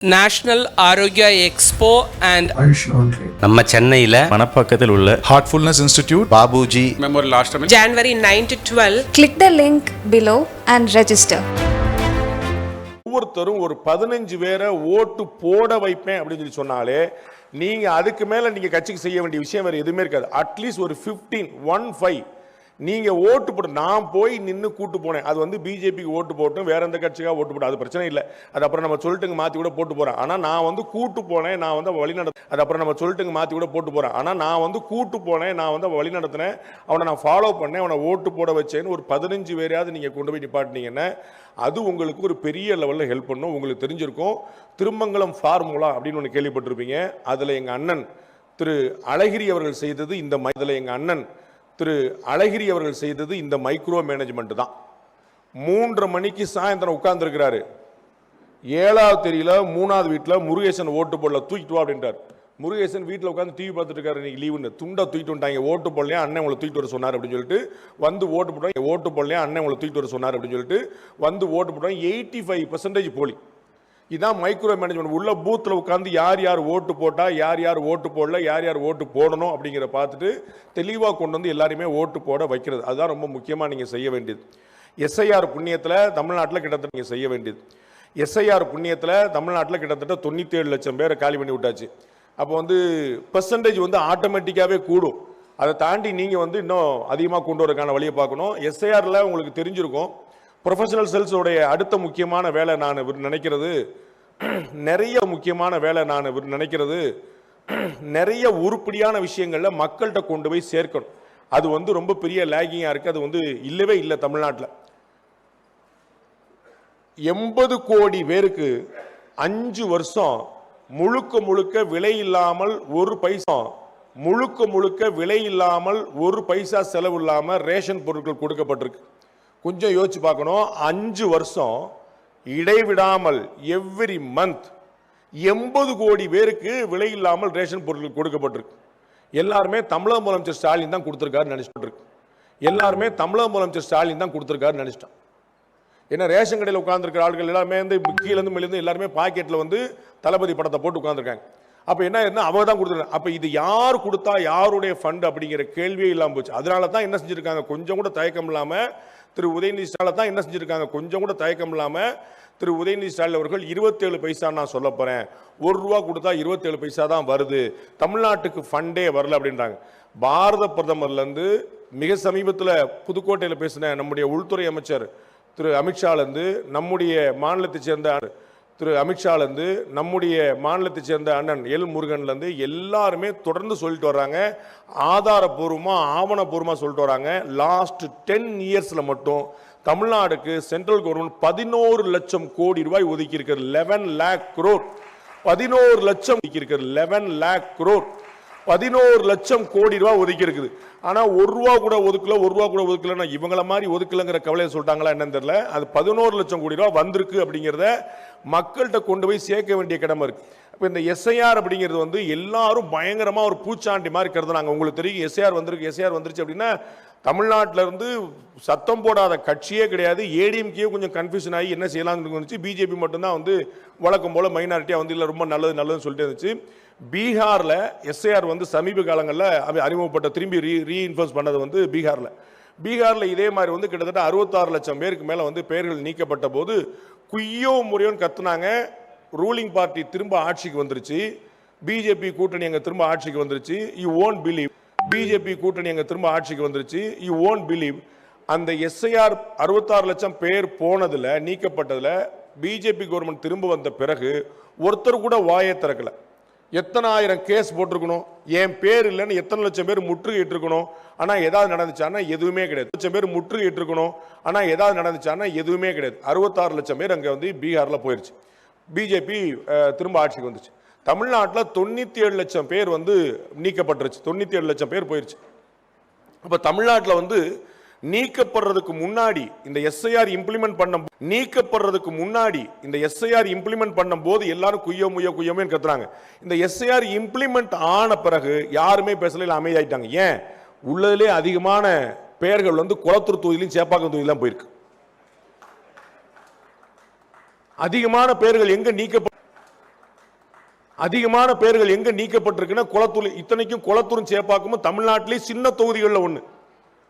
National Arokya expo and நம்ம சென்னையில் மணப்பாக்கத்தில் உள்ள Heartfulness Institute, Babuji Memorial Ashram. January 9 to 12. Click the link below and register. ஒவ்வொருத்தரும் ஒரு 15 பேரை ஓட்டு போட வைப்பேன் அப்படின்னு சொல்லி சொன்னாலே நீங்க அதுக்கு மேல நீங்க கட்சிக்கு செய்ய வேண்டிய விஷயம் வேற எதுவுமே இருக்காது. அட்லீஸ்ட் ஒரு 15 நீங்க ஓட்டு போட்டு நான் போய் நின்று கூட்டு போனேன். அது வந்து பிஜேபிக்கு ஓட்டு போட்டும் வேற எந்த கட்சிக்காக ஓட்டு போட்டு அது பிரச்சனை இல்லை. அது அப்புறம் நம்ம சொல்லிட்டுங்க மாற்றி கூட போட்டு போறேன். ஆனால் நான் வந்து கூட்டு போனேன், நான் வந்து வழிநடத்த அது அப்புறம் நம்ம சொல்லிட்டுங்க மாற்றி கூட போட்டு போறேன். ஆனால் நான் வந்து கூட்டு போனேன், நான் வந்து வழிநடத்தினேன், அவனை நான் ஃபாலோ பண்ணேன், அவனை ஓட்டு போட வச்சேன்னு ஒரு 15 பேரையாவது நீங்கள் கொண்டு போய் நிப்பாட்டினீங்கன்னா அது உங்களுக்கு ஒரு பெரிய லெவலில் ஹெல்ப் பண்ணும். உங்களுக்கு தெரிஞ்சிருக்கும் திருமங்கலம் ஃபார்முலா அப்படின்னு ஒன்று கேள்விப்பட்டிருப்பீங்க. அதில் எங்கள் அண்ணன் திரு அழகிரி அவர்கள் செய்தது இந்த மைக்ரோ மேனேஜ்மெண்ட் தான். 3:30 மணிக்கு சாயந்தரம் உட்கார்ந்துருக்கிறாரு. 7வது தெரியல 3வது வீட்டில் முருகேசன் ஓட்டு போடல, தூக்கிட்டு வா அப்படின்றார். முருகேசன் வீட்டில் உட்காந்து டிவி பார்த்துட்டு இருக்காரு. இன்னைக்கு லீவுன்னு துண்டை தூக்கிட்டு வந்துட்டாங்க. ஓட்டு போடலையா அண்ணன் உங்களை தூக்கிட்டு வர சொன்னார் அப்படின்னு சொல்லிட்டு வந்து ஓட்டு போடுவாங்க. ஓட்டு போடலையா அண்ணன் உங்களை தூக்கிட்டு வர சொன்னார் அப்படின்னு சொல்லிட்டு வந்து ஓட்டு போடுவாங்க. 85% போலி. இதான் மைக்ரோ மேனேஜ்மெண்ட். உள்ள பூத்தில் உட்காந்து யார் யார் ஓட்டு போட்டா, யார் யார் ஓட்டு போடல, யார் யார் ஓட்டு போடணும் அப்படிங்கிற பார்த்துட்டு தெளிவாக கொண்டு வந்து எல்லாருமே ஓட்டு போட வைக்கிறது. அதுதான் ரொம்ப முக்கியமாக நீங்கள் செய்ய வேண்டியது. எஸ்ஐஆர் புண்ணியத்தில் தமிழ்நாட்டில் கிட்டத்தட்ட நீங்கள் செய்ய வேண்டியது. எஸ்ஐஆர் புண்ணியத்தில் தமிழ்நாட்டில் கிட்டத்தட்ட 97 லட்சம் பேரை காலி பண்ணி விட்டாச்சு. அப்போ வந்து பெர்சன்டேஜ் வந்து ஆட்டோமேட்டிக்காகவே கூடும். அதை தாண்டி நீங்கள் வந்து இன்னும் அதிகமாக கொண்டு வரக்கான வழியை பார்க்கணும். எஸ்ஐஆரில் உங்களுக்கு தெரிஞ்சிருக்கும் ப்ரொஃபஷனல் செல்ஸோடைய அடுத்த முக்கியமான வேலை நான் நினைக்கிறது நிறைய உருப்படியான விஷயங்களில் மக்கள்கிட்ட கொண்டு போய் சேர்க்கணும். அது வந்து ரொம்ப பெரிய லேகிங்காக இருக்குது. அது வந்து இல்லவே இல்லை தமிழ்நாட்டில். 80 கோடி பேருக்கு 5 வருஷம் முழுக்க விலை இல்லாமல் ஒரு பைசா செலவு இல்லாமல் ரேஷன் பொருட்கள் கொடுக்கப்பட்டிருக்கு. கொஞ்சம் யோசிச்சு பார்க்கணும். 5 வருஷம் இடைவிடாமல் எவ்ரி மந்த் 80 கோடி பேருக்கு விலை இல்லாமல் ரேஷன் பொருட்கள் கொடுக்கப்பட்டிருக்கு. எல்லாருமே தமிழக முதலமைச்சர் ஸ்டாலின் தான் கொடுத்துருக்காரு நினைச்சிட்டோம். ஏன்னா ரேஷன் கடையில் உட்கார்ந்துருக்கிற ஆட்கள் எல்லாருமே வந்து கீழேருந்து மேலேருந்து எல்லாருமே பாக்கெட்டில் வந்து தளபதி படத்தை போட்டு உட்காந்துருக்காங்க. அப்போ என்ன அவங்க தான் கொடுத்துருக்காங்க. அப்போ இது யார் கொடுத்தா, யாருடைய ஃபண்ட் அப்படிங்கிற கேள்வியே இல்லாமல் போச்சு. அதனால தான் என்ன செஞ்சுருக்காங்க, கொஞ்சம் கூட தயக்கம் இல்லாமல் திரு உதயநிதி ஸ்டாலின் அவர்கள் 27 பைசா நான் சொல்ல போறேன், ₹1 கொடுத்தா 27 பைசா தான் வருது, தமிழ்நாட்டுக்கு ஃபண்டே வரல அப்படின்றாங்க. பாரத பிரதமர்லேருந்து மிக சமீபத்தில் புதுக்கோட்டையில் பேசின நம்முடைய உள்துறை அமைச்சர் திரு அமித்ஷாலேருந்து நம்முடைய மாநிலத்தை சேர்ந்த அண்ணன் எல் முருகன்லேருந்து எல்லாருமே தொடர்ந்து சொல்லிட்டு வர்றாங்க. ஆதாரபூர்வமாக ஆவணப்பூர்வமாக சொல்லிட்டு வராங்க. லாஸ்ட் 10 இயர்ஸில் மட்டும் தமிழ்நாடுக்கு சென்ட்ரல் கவர்மெண்ட் 11 லட்சம் கோடி ரூபாய் ஒதுக்கி இருக்கிறது. 11 lakh crore 11 லட்சம் கோடி ரூபாய் ஒதுக்கி இருக்குது. ஆனால் ₹1 கூட ஒதுக்கல. இவங்கள மாதிரி ஒதுக்கலங்கிற கவலையை சொல்லிட்டாங்களா என்னன்னு தெரியல. அது 11 லட்சம் கோடி ரூபாய் வந்திருக்கு அப்படிங்கிறத மக்கள்கிட்ட கொண்டு போய் சேர்க்க வேண்டிய கடமை இருக்கு. இப்போ இந்த எஸ்ஐஆர் அப்படிங்கிறது வந்து எல்லாரும் பயங்கரமாக ஒரு பூச்சாண்டி மாதிரி கருதுனாங்க. உங்களுக்கு தெரியும் எஸ்ஐஆர் வந்துருச்சு அப்படின்னா தமிழ்நாட்டில் இருந்து சத்தம் போடாத கட்சியே கிடையாது. ஏடிஎம்கே கொஞ்சம் கன்ஃபியூஷன் ஆகி என்ன செய்யலாம்னு இருந்துச்சு. பிஜேபி மட்டும்தான் வந்து வழக்கம் போல மைனாரிட்டியாக வந்து இல்லை ரொம்ப நல்லதுன்னு சொல்லிட்டு இருந்துச்சு. பீகாரில் எஸ்ஐஆர் வந்து சமீப காலங்களில் அறிமுகப்பட்ட திரும்பி ரீஇன்ஃபோர்ஸ் பண்ணது வந்து பீகாரில் இதே மாதிரி வந்து கிட்டத்தட்ட 66 லட்சம் பேருக்கு மேலே வந்து பெயர்கள் நீக்கப்பட்ட போது குய்யோ முறையோன்னு கத்துனாங்க. ரூலிங் பார்ட்டி திரும்ப ஆட்சிக்கு வந்துருச்சு. பிஜேபி கூட்டணி அங்கே திரும்ப ஆட்சிக்கு வந்துருச்சு. யூ ஓன்ட் பிலீவ் அந்த எஸ்ஐஆர் 66 லட்சம் பேர் போனதில் நீக்கப்பட்டதில் பிஜேபி கவர்மெண்ட் திரும்ப வந்த பிறகு ஒருத்தர் கூட வாயை திறக்கல. எத்தனை ஆயிரம் கேஸ் போட்டிருக்கணும், என் பேர் இல்லைன்னு எத்தனை லட்சம் பேர் முற்றுகையிட்டிருக்கணும். ஆனால் ஏதாவது நடந்துச்சானா எதுவுமே கிடையாது. லட்சம் பேர் முற்றுகையிட்டிருக்கணும். ஆனால் ஏதாவது நடந்துச்சானா எதுவுமே கிடையாது. 66 லட்சம் பேர் அங்கே வந்து பீகாரில் போயிடுச்சு. பிஜேபி திரும்ப ஆட்சிக்கு வந்துச்சு. தமிழ்நாட்டில் 97 லட்சம் பேர் வந்து நீக்கப்பட்டுருச்சு. 97 லட்சம் பேர் போயிடுச்சு. அப்போ தமிழ்நாட்டில் வந்து நீக்கப்படுறதுக்கு முன்னாடி இந்த எஸ்ஐஆர் இம்ப்ளிமெண்ட் பண்ணும்போது எல்லாரும் குய்யோமுன்னு கத்துறாங்க. இந்த எஸ்ஐஆர் இம்ப்ளிமெண்ட் ஆன பிறகு யாருமே பேசல, அமைதியாயிட்டாங்க. ஏன் உள்ளதிலே அதிகமான பெயர்கள் வந்து குளத்தூர் தொகுதியிலும் சேப்பாக்கம் தொகுதியிலும் போயிருக்கு. அதிகமான பெயர்கள் எங்க நீக்கப்பட்ட அதிகமான பேர்கள் எங்க நீக்கப்பட்டிருக்குன்னா குளத்தூர். இத்தனைக்கும் குளத்தூரும் சேப்பாக்கமும் தமிழ்நாட்டிலே சின்ன தொகுதிகளில் ஒன்று,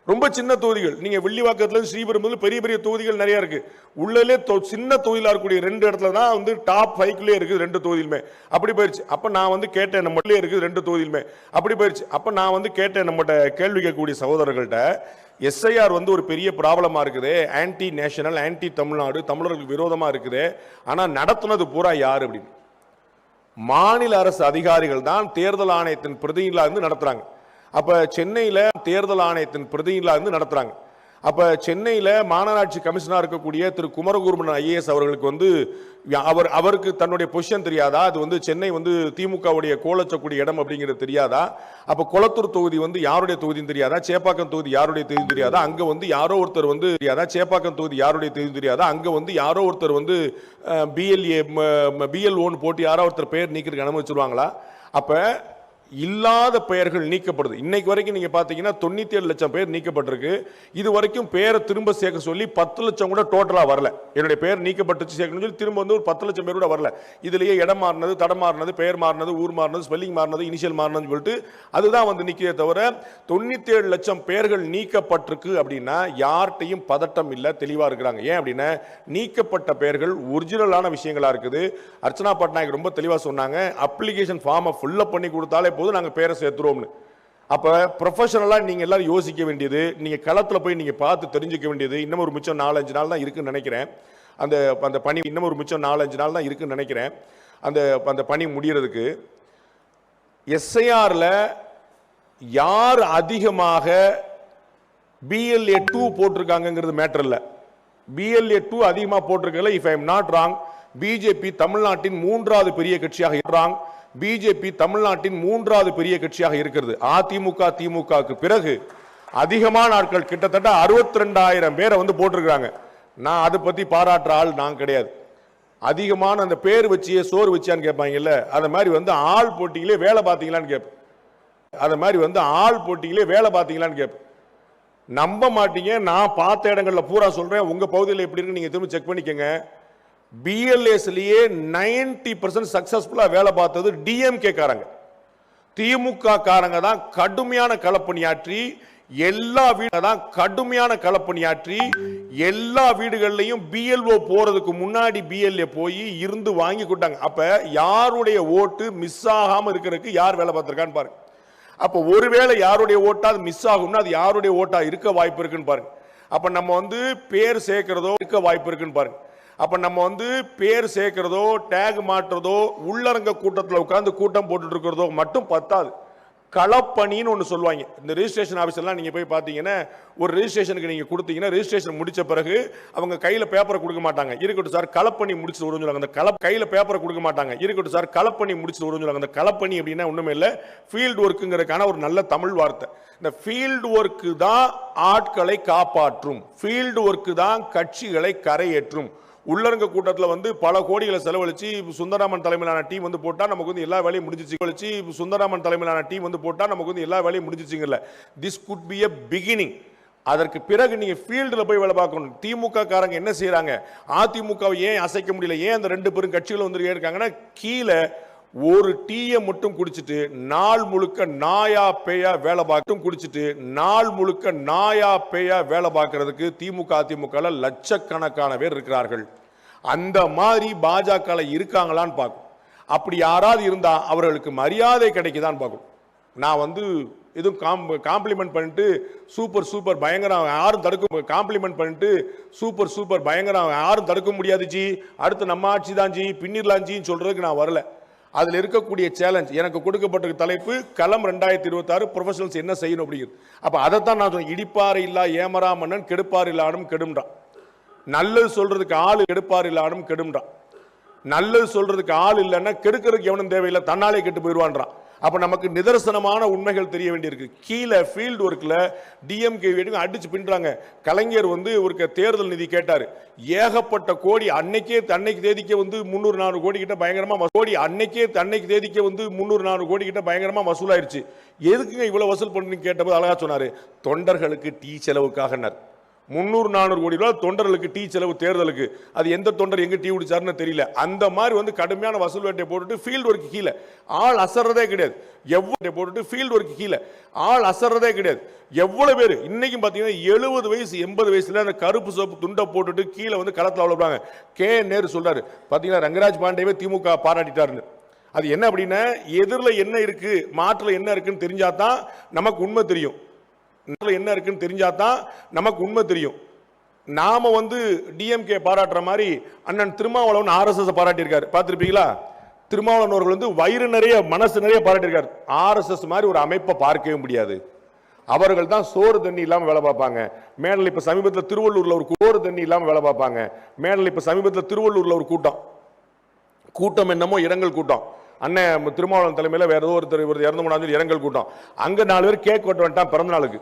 ரொம்ப சின்ன தொகுதிகள். நீங்க வெள்ளிவாக்கத்துல ஸ்ரீபெரும்புதூர் பெரிய பெரிய தொகுதிகள் நிறைய இருக்கு. உள்ளே சின்ன தொகுதியில இருக்கக்கூடிய 2 இடத்துல தான் வந்து டாப் 5 இருக்குது 2 தொகுதியிலுமே. அப்படி போயிருச்சு. அப்ப நான் வந்து கேட்டேன், நம்ம இருக்குது 2 தொகுதியிலுமே. அப்படி போயிருச்சு. அப்ப நான் வந்து கேட்டேன், நம்மகிட்ட கேள்வி கேட்கக்கூடிய சகோதரர்கள்ட்ட, எஸ்ஐஆர் வந்து ஒரு பெரிய ப்ராப்ளமா இருக்குது, ஆன்டி நேஷனல், ஆன்டி தமிழ்நாடு, தமிழர்களுக்கு விரோதமா இருக்குது. ஆனா நடத்துனது பூரா யாரு அப்படின்னு. மாநில அரசு அதிகாரிகள் தான் தேர்தல் ஆணையத்தின் பிரதிநிதிகளா இருந்து நடத்துறாங்க. அப்ப சென்னையில தேர்தல் ஆணையத்தின் பிரதிநிதிகளா இருந்து நடத்துறாங்க. அப்ப சென்னையில மாநகராட்சி கமிஷனர் இருக்கக்கூடிய திரு குமரகுருமன் ஐஏஎஸ் அவர்களுக்கு வந்து அவருக்கு தன்னுடைய பொசிஷன் தெரியாதா? அது வந்து சென்னை வந்து திமுகவுடைய கோலச்சக்கூடிய இடம் அப்படிங்கிறது தெரியாதா? அப்ப குளத்தூர் தொகுதி வந்து யாருடைய தொகுதின்னு தெரியாதா? சேப்பாக்கம் தொகுதி யாருடைய தொகுதி தெரியாதா? அங்க வந்து யாரோ ஒருத்தர் வந்து தெரியாதா? சேப்பாக்கம் தொகுதி யாருடைய தொகுதி தெரியாதா? அங்க வந்து யாரோ ஒருத்தர் வந்து பிஎல்ஓன்னு போட்டு யாரோ ஒருத்தர் பெயர் நீக்கிறதுக்கு அனுமதிச்சிருவாங்களா? அப்ப இல்லாத பெயர்கள் நீக்கப்படுது. இன்னைக்கு வரைக்கும் நீங்க பாத்தீங்கன்னா 97 லட்சம் பேர் நீக்கப்பட்டிருக்கு. இது வரைக்கும் பேரை திரும்ப சேர்க்க சொல்லி 10 லட்சம் கூட டோட்டலா வரல. என்னுடைய பேர் நீக்கப்பட்டுச்சு சேர்க்கணும்னு சொல்லி திரும்ப வந்து ஒரு 10 லட்சம் பேர் கூட வரல. இதுலயே இடம் மாறினது, தடம் மாறினது, பெயர் மாறினது, ஊர் மாறினது, ஸ்பெல்லிங் மாறினது, இனிஷியல் மாறினதுன்னு சொல்லிட்டு அதுதான் வந்து நிக்கிறதே தவிர 97 லட்சம் பேர்கள் நீக்கப்பட்டிருக்கு அப்படின்னா யார்கிட்டையும் பதட்டம் இல்லை, தெளிவா இருக்கிறாங்க. ஏன் அப்படின்னா நீக்கப்பட்ட பெயர்கள் ஒரிஜினலான விஷயங்களா இருக்குது. அர்ச்சனா பட்நாயக் ரொம்ப தெளிவா சொன்னாங்க, அப்ளிகேஷன் ஃபார்மை ஃபுல்லப் பண்ணி கொடுத்தாலே போது நாங்க பேரை சேர்த்துறோம்னு. அப்ப ப்ரொஃபஷனலா நீங்க எல்லாரும் யோசிக்க வேண்டியது, நீங்க களத்துல போய் நீங்க பார்த்து தெரிஞ்சுக்க வேண்டியது, இன்னும் ஒரு மிச்சம் 4-5 நாள் தான் இருக்குன்னு நினைக்கிறேன். அந்த பணி இன்னும் ஒரு மிச்சம் 4-5 நாள் தான் இருக்குன்னு நினைக்கிறேன். அந்த பணி முடியறதுக்கு எஸ்ஐஆர்ல யார் அதிகமாக BLA 2 போட்டிருக்காங்கிறது மேட்டர் இல்ல. BLA 2 அதிகமாக போட்டிருக்கல. If I am not wrong, BJP தமிழ்நாட்டின் 3வது பெரிய கட்சியாக இருக்கிறாங்க. பிஜேபி தமிழ்நாட்டின் 3வது பெரிய கட்சியாக இருக்கிறது. அதிமுக திமுகவுக்கு பிறகு அதிகமான ஆட்கள் கிட்டத்தட்ட 62,000 பேரை வந்து போட்டிருக்காங்க. நான் அதை பத்தி பாராட்டுற ஆள் நான் கிடையாது. அதிகமான அந்த பேர் வச்சியே சோறு வச்சியான்னு கேட்பாங்கல்ல, அது மாதிரி வந்து ஆள் போட்டியிலே வேலை பார்த்தீங்களான்னு கேட்பேன். அது மாதிரி வந்து ஆள் போட்டியிலே வேலை பார்த்தீங்களான்னு கேட்பேன். நம்ப மாட்டீங்க, நான் பார்த்த இடங்கள்ல பூரா சொல்றேன். உங்க பகுதியில் எப்படி இருக்கு நீங்க திரும்ப செக் பண்ணிக்கங்க. பிஎல்ஏஸ்லயே 90% சக்சஸ்ஃபுல்லா வேலை பார்த்தது டிஎம்கே காரங்க. திமுக காரங்க தான் கடுமையான களப்பணியாற்றி எல்லா வீடுகள்லையும் பிஎல்ஓ போறதுக்கு முன்னாடி பிஎல்ஏ போய் இருந்து வாங்கி கொடுத்தாங்க. அப்ப யாருடைய ஓட்டு மிஸ் ஆகாம இருக்கிறதுக்கு யார் வேலை பார்த்திருக்கான்னு பாருங்க. அப்ப ஒருவேளை யாருடைய ஓட்டா அது மிஸ் ஆகும்னா அது யாருடைய ஓட்டா இருக்க வாய்ப்பு இருக்குன்னு பாருங்க. அப்ப நம்ம வந்து பேர் சேர்க்கிறதோ இருக்க வாய்ப்பு இருக்குன்னு பாருங்க. அப்ப நம்ம வந்து பேர் சேர்க்கிறதோ டேக் மாற்றுறதோ உள்ளரங்க கூட்டத்தில் உட்கார்ந்து கூட்டம் போட்டுட்டு இருக்கிறதோ மட்டும் பத்தாது. களப்பணின்னு ஒன்று சொல்லுவாங்க. இந்த ரெஜிஸ்ட்ரேஷன் ஆஃபீஸர்லாம் நீங்கள் போய் பார்த்தீங்கன்னா, ஒரு ரெஜிஸ்ட்ரேஷனுக்கு நீங்கள் கொடுத்தீங்கன்னா ரெஜிஸ்ட்ரேஷன் முடிச்ச பிறகு அவங்க கையில் பேப்பரை கொடுக்க மாட்டாங்க. இருக்கட்டும் சார் களப்பணி முடிச்சுட்டு வரும்னு சொல்லுவாங்க. அந்த கையில் பேப்பரை கொடுக்க மாட்டாங்க. இருக்கட்டும் சார் களப்பணி முடிச்சுட்டு வரும்னு சொல்லுவாங்க. அந்த களப்பணி அப்படின்னா ஒன்றுமே இல்லை, ஃபீல்டு ஒர்க்குங்கிறதுக்கான ஒரு நல்ல தமிழ் வார்த்தை. இந்த ஃபீல்டு ஒர்க்கு தான் ஆட்களை காப்பாற்றும், ஃபீல்டு ஒர்க்கு தான் கட்சிகளை கரையேற்றும். உள்ளரங்க கூட்டத்தில் வந்து பல கோடிகளை செலவழிச்சு சுந்தராமன் தலைமையிலான டீம் வந்து போட்டா நமக்கு வந்து எல்லா வேலையும் முடிஞ்சிச்சு. சுந்தராமன் தலைமையிலான டீம் வந்து போட்டா நமக்கு வந்து எல்லா வேலையும் முடிஞ்சிச்சுங்கல்ல. This could be a beginning. அதற்கு பிறகு நீங்க ஃபீல்டில் போய் வேலை பார்க்கணும். திமுக காரங்க என்ன செய்யறாங்க, அதிமுகவை ஏன் அசைக்க முடியல, ஏன் அந்த 2 பேரும் கட்சிகளும் வந்து இருக்காங்கன்னா, கீழே ஒரு டீயை மட்டும் குடிச்சிட்டு நாள் முழுக்க நாயா பேயா வேலை பார்க்கும் குடிச்சிட்டு நாள் முழுக்க நாயா பேயா வேலை பார்க்கறதுக்கு திமுக அதிமுக லட்சக்கணக்கான பேர் இருக்கிறார்கள். அந்த மாதிரி பாஜக இருக்காங்களான்னு பார்க்கும். அப்படி யாராவது இருந்தா அவர்களுக்கு மரியாதை கிடைக்குதான்னு பார்க்கும். நான் வந்து எதுவும் காம்ப்ளிமெண்ட் பண்ணிட்டு சூப்பர் பயங்கரம் யாரும் தடுக்க காம்ப்ளிமெண்ட் பண்ணிட்டு சூப்பர் பயங்கரம் யாரும் தடுக்க முடியாது ஜி, அடுத்து நம்ம ஆட்சி தான் ஜி, பின்னிரலாம் ஜின்னு சொல்றதுக்கு நான் வரல. அதில் இருக்கக்கூடிய சேலஞ்ச் எனக்கு கொடுக்கப்பட்ட தலைப்பு களம் 2026 ப்ரொஃபஷனல்ஸ் என்ன செய்யணும் அப்படிங்கிறது. அப்ப அதைத்தான் நான் சொன்னேன். இடிப்பாறு இல்லா ஏமரா மன்னன் கெடுப்பார் இல்லாடும் கெடும்றான். நல்லது சொல்றதுக்கு ஆள் கெடுப்பார் இல்லாடும் கெடும்றான். நல்லது சொல்றதுக்கு ஆள் இல்லைன்னா கெடுக்கிறதுக்கு எவனும் தேவையில்லை, தன்னாலே கெட்டு போயிடுவான்றான். அப்ப நமக்கு நிதர்சனமான உண்மைகள் தெரிய வேண்டியிருக்கு. கீழே ஃபீல்டு ஒர்க்ல டிஎம்கே அடிச்சு பின்றாங்க. கலைஞர் வந்து ஒரு தேர்தல் நிதி கேட்டாரு, ஏகப்பட்ட கோடி அன்னைக்கு தேதிக்கே வந்து 300-400 கோடி கிட்ட பயங்கரமா அன்னைக்கு தேதிக்கே வந்து 300-400 கோடி கிட்ட பயங்கரமா வசூலாயிருச்சு. எதுக்குங்க இவ்வளவு வசூல் பண்ணி கேட்டபோது அழகா சொன்னாரு, தொண்டர்களுக்கு டீ செலவுக்காக. 300-400 கோடி ரூபாய் தொண்டர்களுக்கு டீ செலவு தேர்தலுக்கு. அது எந்த தொண்டர் எங்க டீ குடிச்சாருன்னு தெரியல. அந்த மாதிரி வந்து கடுமையான வசூல் வேட்டை போட்டுட்டு ஃபீல்டு ஒர்க் கீழே ஆள் அசறதே கிடையாது. எவ்வளவு போட்டுட்டு ஃபீல்டு ஒர்க் கீழே ஆள் அசறதே கிடையாது. எவ்வளவு பேர் இன்னைக்கும் பாத்தீங்கன்னா 70 வயசு 80 வயசுல அந்த கருப்பு சோப்பு துண்டை போட்டுட்டு கீழே வந்து களத்தில் அவ்வளவுறாங்க. நேரு சொல்றாரு பாத்தீங்கன்னா ரங்கராஜ் பாண்டேவே திமுக பாராட்டிட்டாருன்னு. அது என்ன அப்படின்னா எதிரில் என்ன இருக்கு மாற்றுல என்ன இருக்குன்னு தெரிஞ்சாதான் நமக்கு உண்மை தெரியும். என்ன இருக்குன்னு தெரிஞ்சாதான் நமக்கு உண்மை தெரியும். நாம வந்து டிஎம்கே பாராட்டுற மாதிரி அண்ணன் திருமாவளவன் ஆர்எஸ்எஸ் பாராட்டியிருக்காரு. பார்த்திருப்பீங்களா? திருமாவளவன் அவர்கள் வந்து வயிறு நிறைய மனசு நிறைய பாராட்டியிருக்காரு. ஆர்எஸ்எஸ் மாதிரி ஒரு அமைப்பை பார்க்கவே முடியாது. அவர்கள் தான் சோறு தண்ணி இல்லாம வேலை பார்ப்பாங்க. மேடல் இப்ப சமீபத்தில் திருவள்ளூர்ல ஒரு சோறு தண்ணி இல்லாம வேலை பார்ப்பாங்க. மேடல் இப்ப சமீபத்தில் திருவள்ளூர்ல ஒரு கூட்டம் என்னமோ இரங்கல் கூட்டம், அண்ணன் திருமாவளவன் தலைமையில் வேற ஏதோ ஒருத்தர் இறந்து போனாலும் இரங்கல் கூட்டம். அங்க 4 பேர் கேக் வெட்ட வேண்டாம் பிறந்த நாளுக்கு.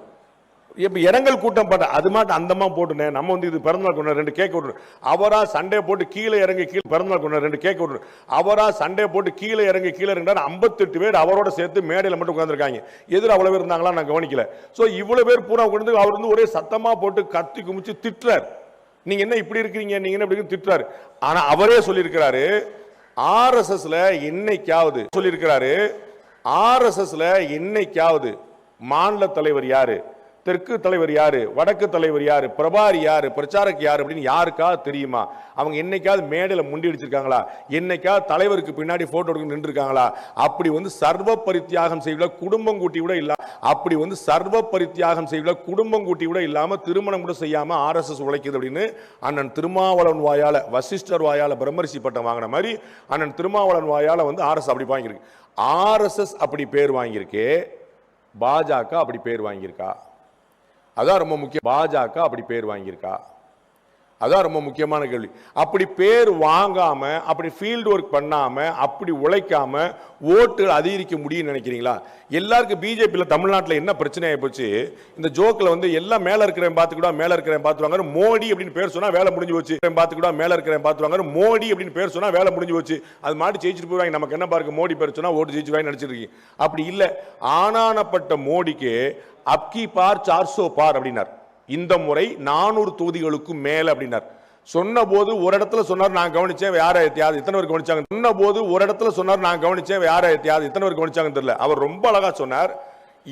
இப்ப இரங்கல் கூட்டம் பண்ண அது மாட்டு அந்தமா போட்டுனே நம்ம வந்து இது பிறந்தநாள் கொண்டு 2 கேக் விட்டுரு. அவரா சண்டே போட்டு கீழே இறங்கி கீழே பிறந்தநாள் கொண்டு 2 கேக் விட்டுரு. அவரா சண்டே போட்டு கீழே இறங்கி 58 பேர் அவரோட சேர்த்து மேடையில் மட்டும் உட்கார்ந்துருக்காங்க. எதிர அவ்வளவு பேர் இருந்தாங்களா நான் கவனிக்கல. சோ இவ்வளவு பேர் பூரா கொண்டு அவர் வந்து ஒரே சத்தமா போட்டு கத்தி குமிச்சு திட்டுறாரு. நீங்க என்ன இப்படி இருக்கீங்க, நீங்க என்ன இப்படி திட்டுறாரு. ஆனா அவரே சொல்லியிருக்கிறாரு ஆர்எஸ்எஸ்ல என்னைக்காவது சொல்லியிருக்கிறாரு ஆர்எஸ்எஸ்ல என்னைக்காவது மாநில தலைவர் யாரு, தெற்கு தலைவர் யாரு, வடக்கு தலைவர் யாரு, பிரபாரி யாரு, பிரச்சாரக்கு யாரு அப்படின்னு யாருக்காவது தெரியுமா? அவங்க என்னைக்காவது மேடையில முண்டி அடிச்சிருக்காங்களா? என்னைக்காவது தலைவருக்கு பின்னாடி போட்டோ எடுக்க நின்று இருக்காங்களா? அப்படி வந்து சர்வ பரித்தியாகம் செய்யல குடும்பம் கூட்டி கூட இல்ல. அப்படி வந்து சர்வ பரித்தியாகம் செய்யல குடும்பம் கூட்டி கூட இல்லாம திருமணம் கூட செய்யாம ஆர்எஸ்எஸ் உழைக்குது அப்படின்னு அண்ணன் திருமாவளவன் வாயால வசிஷ்டர் வாயால பிரம்மரிஷி பட்டம் வாங்கின மாதிரி அண்ணன் திருமாவளவன் வாயால வந்து ஆர்எஸ் அப்படி வாங்கியிருக்கு. ஆர்எஸ்எஸ் அப்படி பேர் வாங்கியிருக்கு, பாஜக அப்படி பேர் வாங்கியிருக்கா? அதான் ரொம்ப முக்கியம். பாஜக அப்படி பேர் வாங்கியிருக்கா? அதான் ரொம்ப முக்கியமான கேள்வி. அப்படி பேர் வாங்காம அப்படி ஃபீல்டு ஒர்க் பண்ணாம அப்படி உழைக்காம ஓட்டுகள் அதிகரிக்க முடியும்னு நினைக்கிறீங்களா? எல்லாருக்கும் பிஜேபியில தமிழ்நாட்டில் என்ன பிரச்சனை ஆகி போச்சு, இந்த ஜோக்கில் வந்து எல்லாம் மேல இருக்கிறவன் பார்த்துக்கூட மேல இருக்கிறவன் பார்த்துவாங்க மோடி அப்படின்னு பேர் சொன்னா வேலை முடிஞ்சு போச்சு. பார்த்துக்கூட மேல இருக்கிறவன் பார்த்துவாங்க மோடி அப்படின்னு பேர் சொன்னா வேலை முடிஞ்சு போச்சு. அது மாட்டி ஜெயிச்சுட்டு போவாங்க. நமக்கு என்ன பாருங்க மோடி பேர் சொன்னா ஓட்டு ஜெயிச்சுவாங்க நினைச்சிருக்கீங்க. அப்படி இல்லை. ஆனானப்பட்ட மோடிக்கு அப்கி பார் 400 பார் அப்படின்னார். இந்த முறை 400 தொகுதிகளுக்கும் மேல அப்படின்னார். சொன்ன போது ஒரு இடத்துல சொன்னார் நான் கவனிச்சேன், யார எத்தனை பேர் கவனிச்சாங்க. சொன்ன போது ஒரு இடத்துல சொன்னார் நான் கவனிச்சேன், யார எத்தனை பேர் கவனிச்சாங்கன்னு தெரியல. அவர் ரொம்ப அழகா சொன்னார்.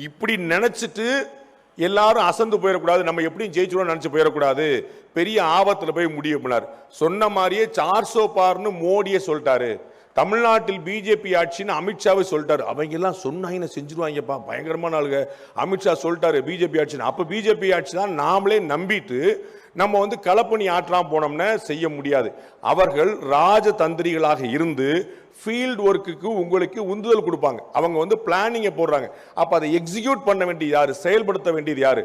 இப்படி நினைச்சிட்டு எல்லாரும் அசந்து போயிடக்கூடாது, நம்ம எப்படியும் ஜெயிச்சிருவோம் நினைச்சு போயிடக்கூடாது, பெரிய ஆபத்துல போய் முடியும். சொன்ன மாதிரியே 400 பார்னு மோடியே சொல்லிட்டாரு. தமிழ்நாட்டில் பிஜேபி ஆட்சின்னு அமித்ஷாவே சொல்லிட்டாரு. அவங்க எல்லாம் சொன்னாங்க செஞ்சிருவாங்கப்பா, பயங்கரமான ஆளுங்க. அமித்ஷா சொல்லிட்டாரு பிஜேபி ஆட்சி. அப்ப பிஜேபி ஆட்சி தான் நாமளே நம்பிட்டு நம்ம வந்து களப்பணி ஆற்றலாம் போனோம்னா செய்ய முடியாது. அவர்கள் ராஜதந்திரிகளாக இருந்து ஃபீல்ட் ஒர்க்குக்கு உங்களுக்கு உந்துதல் கொடுப்பாங்க. அவங்க வந்து பிளானிங்கை போடுறாங்க. அப்ப அதை எக்ஸிக்யூட் பண்ண வேண்டியது யாரு, செயல்படுத்த வேண்டியது யாரு?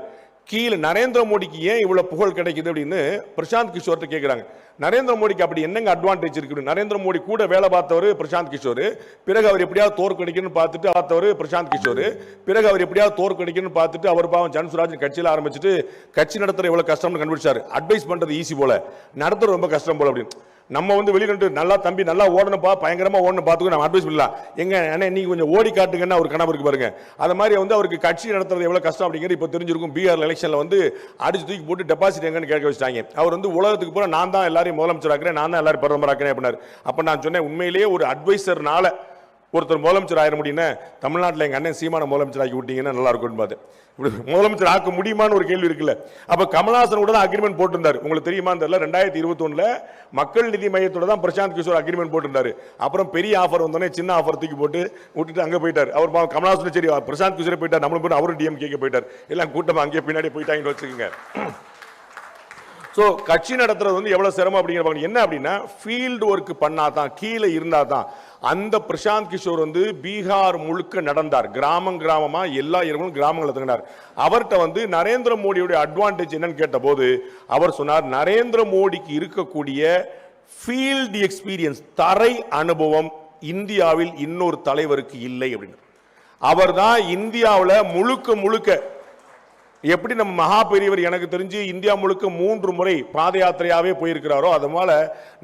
கீழே நரேந்திர மோடிக்கு ஏன் இவ்வளவு புகழ் கிடைக்குது அப்படின்னு பிரசாந்த் கிஷோர்ட்ட கேட்கிறாங்க. நரேந்திர மோடிக்கு அப்படி என்னங்க அட்வான்டேஜ் இருக்கு? நரேந்திர மோடி கூட வேலை பார்த்தவர் பிரசாந்த் கிஷோர், பிறகு அவர் எப்படியாவது தோற்கடிக்கணும்னு பார்த்துட்டு பார்த்தவர் பிரசாந்த் கிஷோர், பிறகு அவர் எப்படியாவது தோற்கடிக்கணும்னு பார்த்துட்டு அவர் பாவம் ஜன்சுராஜ் கட்சியில் ஆரம்பிச்சுட்டு கட்சி நடத்துற எவ்வளவு கஷ்டம்னு கண்டுபிடிச்சாரு. அட்வைஸ் பண்றது ஈஸி போல, நடத்துறது ரொம்ப கஷ்டம் போல அப்படின்னு. நம்ம வந்து வெளியிட்டு நல்லா தம்பி நல்லா ஓடணும்பா, பயங்கரமா ஓடணும் பார்த்துக்கோ நம்ம அட்வைஸ் பண்ணலாம். எங்க அண்ணே நீங்க கொஞ்சம் ஓடி காட்டுங்கன்னா ஒரு கனவு இருக்கு பாருங்க. அது மாதிரி வந்து அவருக்கு கட்சி நடத்துறது எவ்வளவு கஷ்டம் அப்படிங்கிறது இப்போ தெரிஞ்சிருக்கும். பீகார் எலெக்ஷன்ல வந்து அடிச்சு தூக்கி போட்டு டெபாசிட் எங்கன்னு கேட்க வச்சிட்டாங்க. அவர் வந்து உலகத்துக்கு பூரா நான் தான் எல்லாரையும் முதலமைச்சராக்கிறேன், நான் தான் எல்லாரும் பிரதமராக்கிறேன் அப்படின்னாரு. அப்ப நான் சொன்னேன் உண்மையிலேயே ஒரு அட்வைசர்னால ஒருத்தர் முதலமைச்சர் ஆயிட முடியும்னா தமிழ்நாட்டில் எங்க அண்ணன் சீமான முதலமைச்சர் ஆக்கி விட்டீங்கன்னா நல்லா இருக்கும்னு பார்த்து. முதலமைச்சர் ஆக்க முடியுமான்னு ஒரு கேள்வி இருக்குல்ல. அப்ப கமல்ஹாசன் கூட தான் அக்ரிமெண்ட் போட்டிருந்தாரு. உங்களுக்கு தெரியுமா தெரியல, 2021 மக்கள் நீதி மையத்தோட தான் பிரசாந்த் கிஷோர் அக்ரிமெண்ட் போட்டிருந்தாரு. அப்புறம் பெரிய ஆஃபர் வந்தோடனே சின்ன ஆஃபர் தூக்கி போட்டு விட்டுட்டு அங்க போயிட்டார். அவர் கமல்ஹாசன் சரி பிரசாந்த் கிஷோர் போயிட்டார், நம்மளும் போய் அவரும் டிஎம் கேட்க போயிட்டார். எல்லாம் கூட்டம் அங்கே பின்னாடி போயிட்டாங்கன்னு வச்சுக்கோங்க. சோ கட்சி நடத்துறது வந்து எவ்வளவு சிரமம் அப்படிங்கிற என்ன அப்படின்னா ஃபீல்டு ஒர்க் பண்ணாதான், கீழே இருந்தாதான். அந்த பிரசாந்த் கிஷோர் வந்து பீகார் முழுக்க நடந்தார், கிராமமா எல்லா இடங்களும் கிராமங்களை தங்கினார். அவர்கிட்ட வந்து நரேந்திர மோடியுடைய அட்வான்டேஜ் என்னன்னு கேட்ட போது அவர் சொன்னார் நரேந்திர மோடிக்கு இருக்கக்கூடிய ஃபீல்டு எக்ஸ்பீரியன்ஸ், தரை அனுபவம் இந்தியாவில் இன்னொரு தலைவருக்கு இல்லை அப்படின்னு. அவர் தான் இந்தியாவில் முழுக்க எப்படி நம்ம மகா பெரியவர் எனக்கு தெரிஞ்சு இந்தியா முழுக்க 3 முறை பாத யாத்திரையாவே போயிருக்கிறாரோ அதனால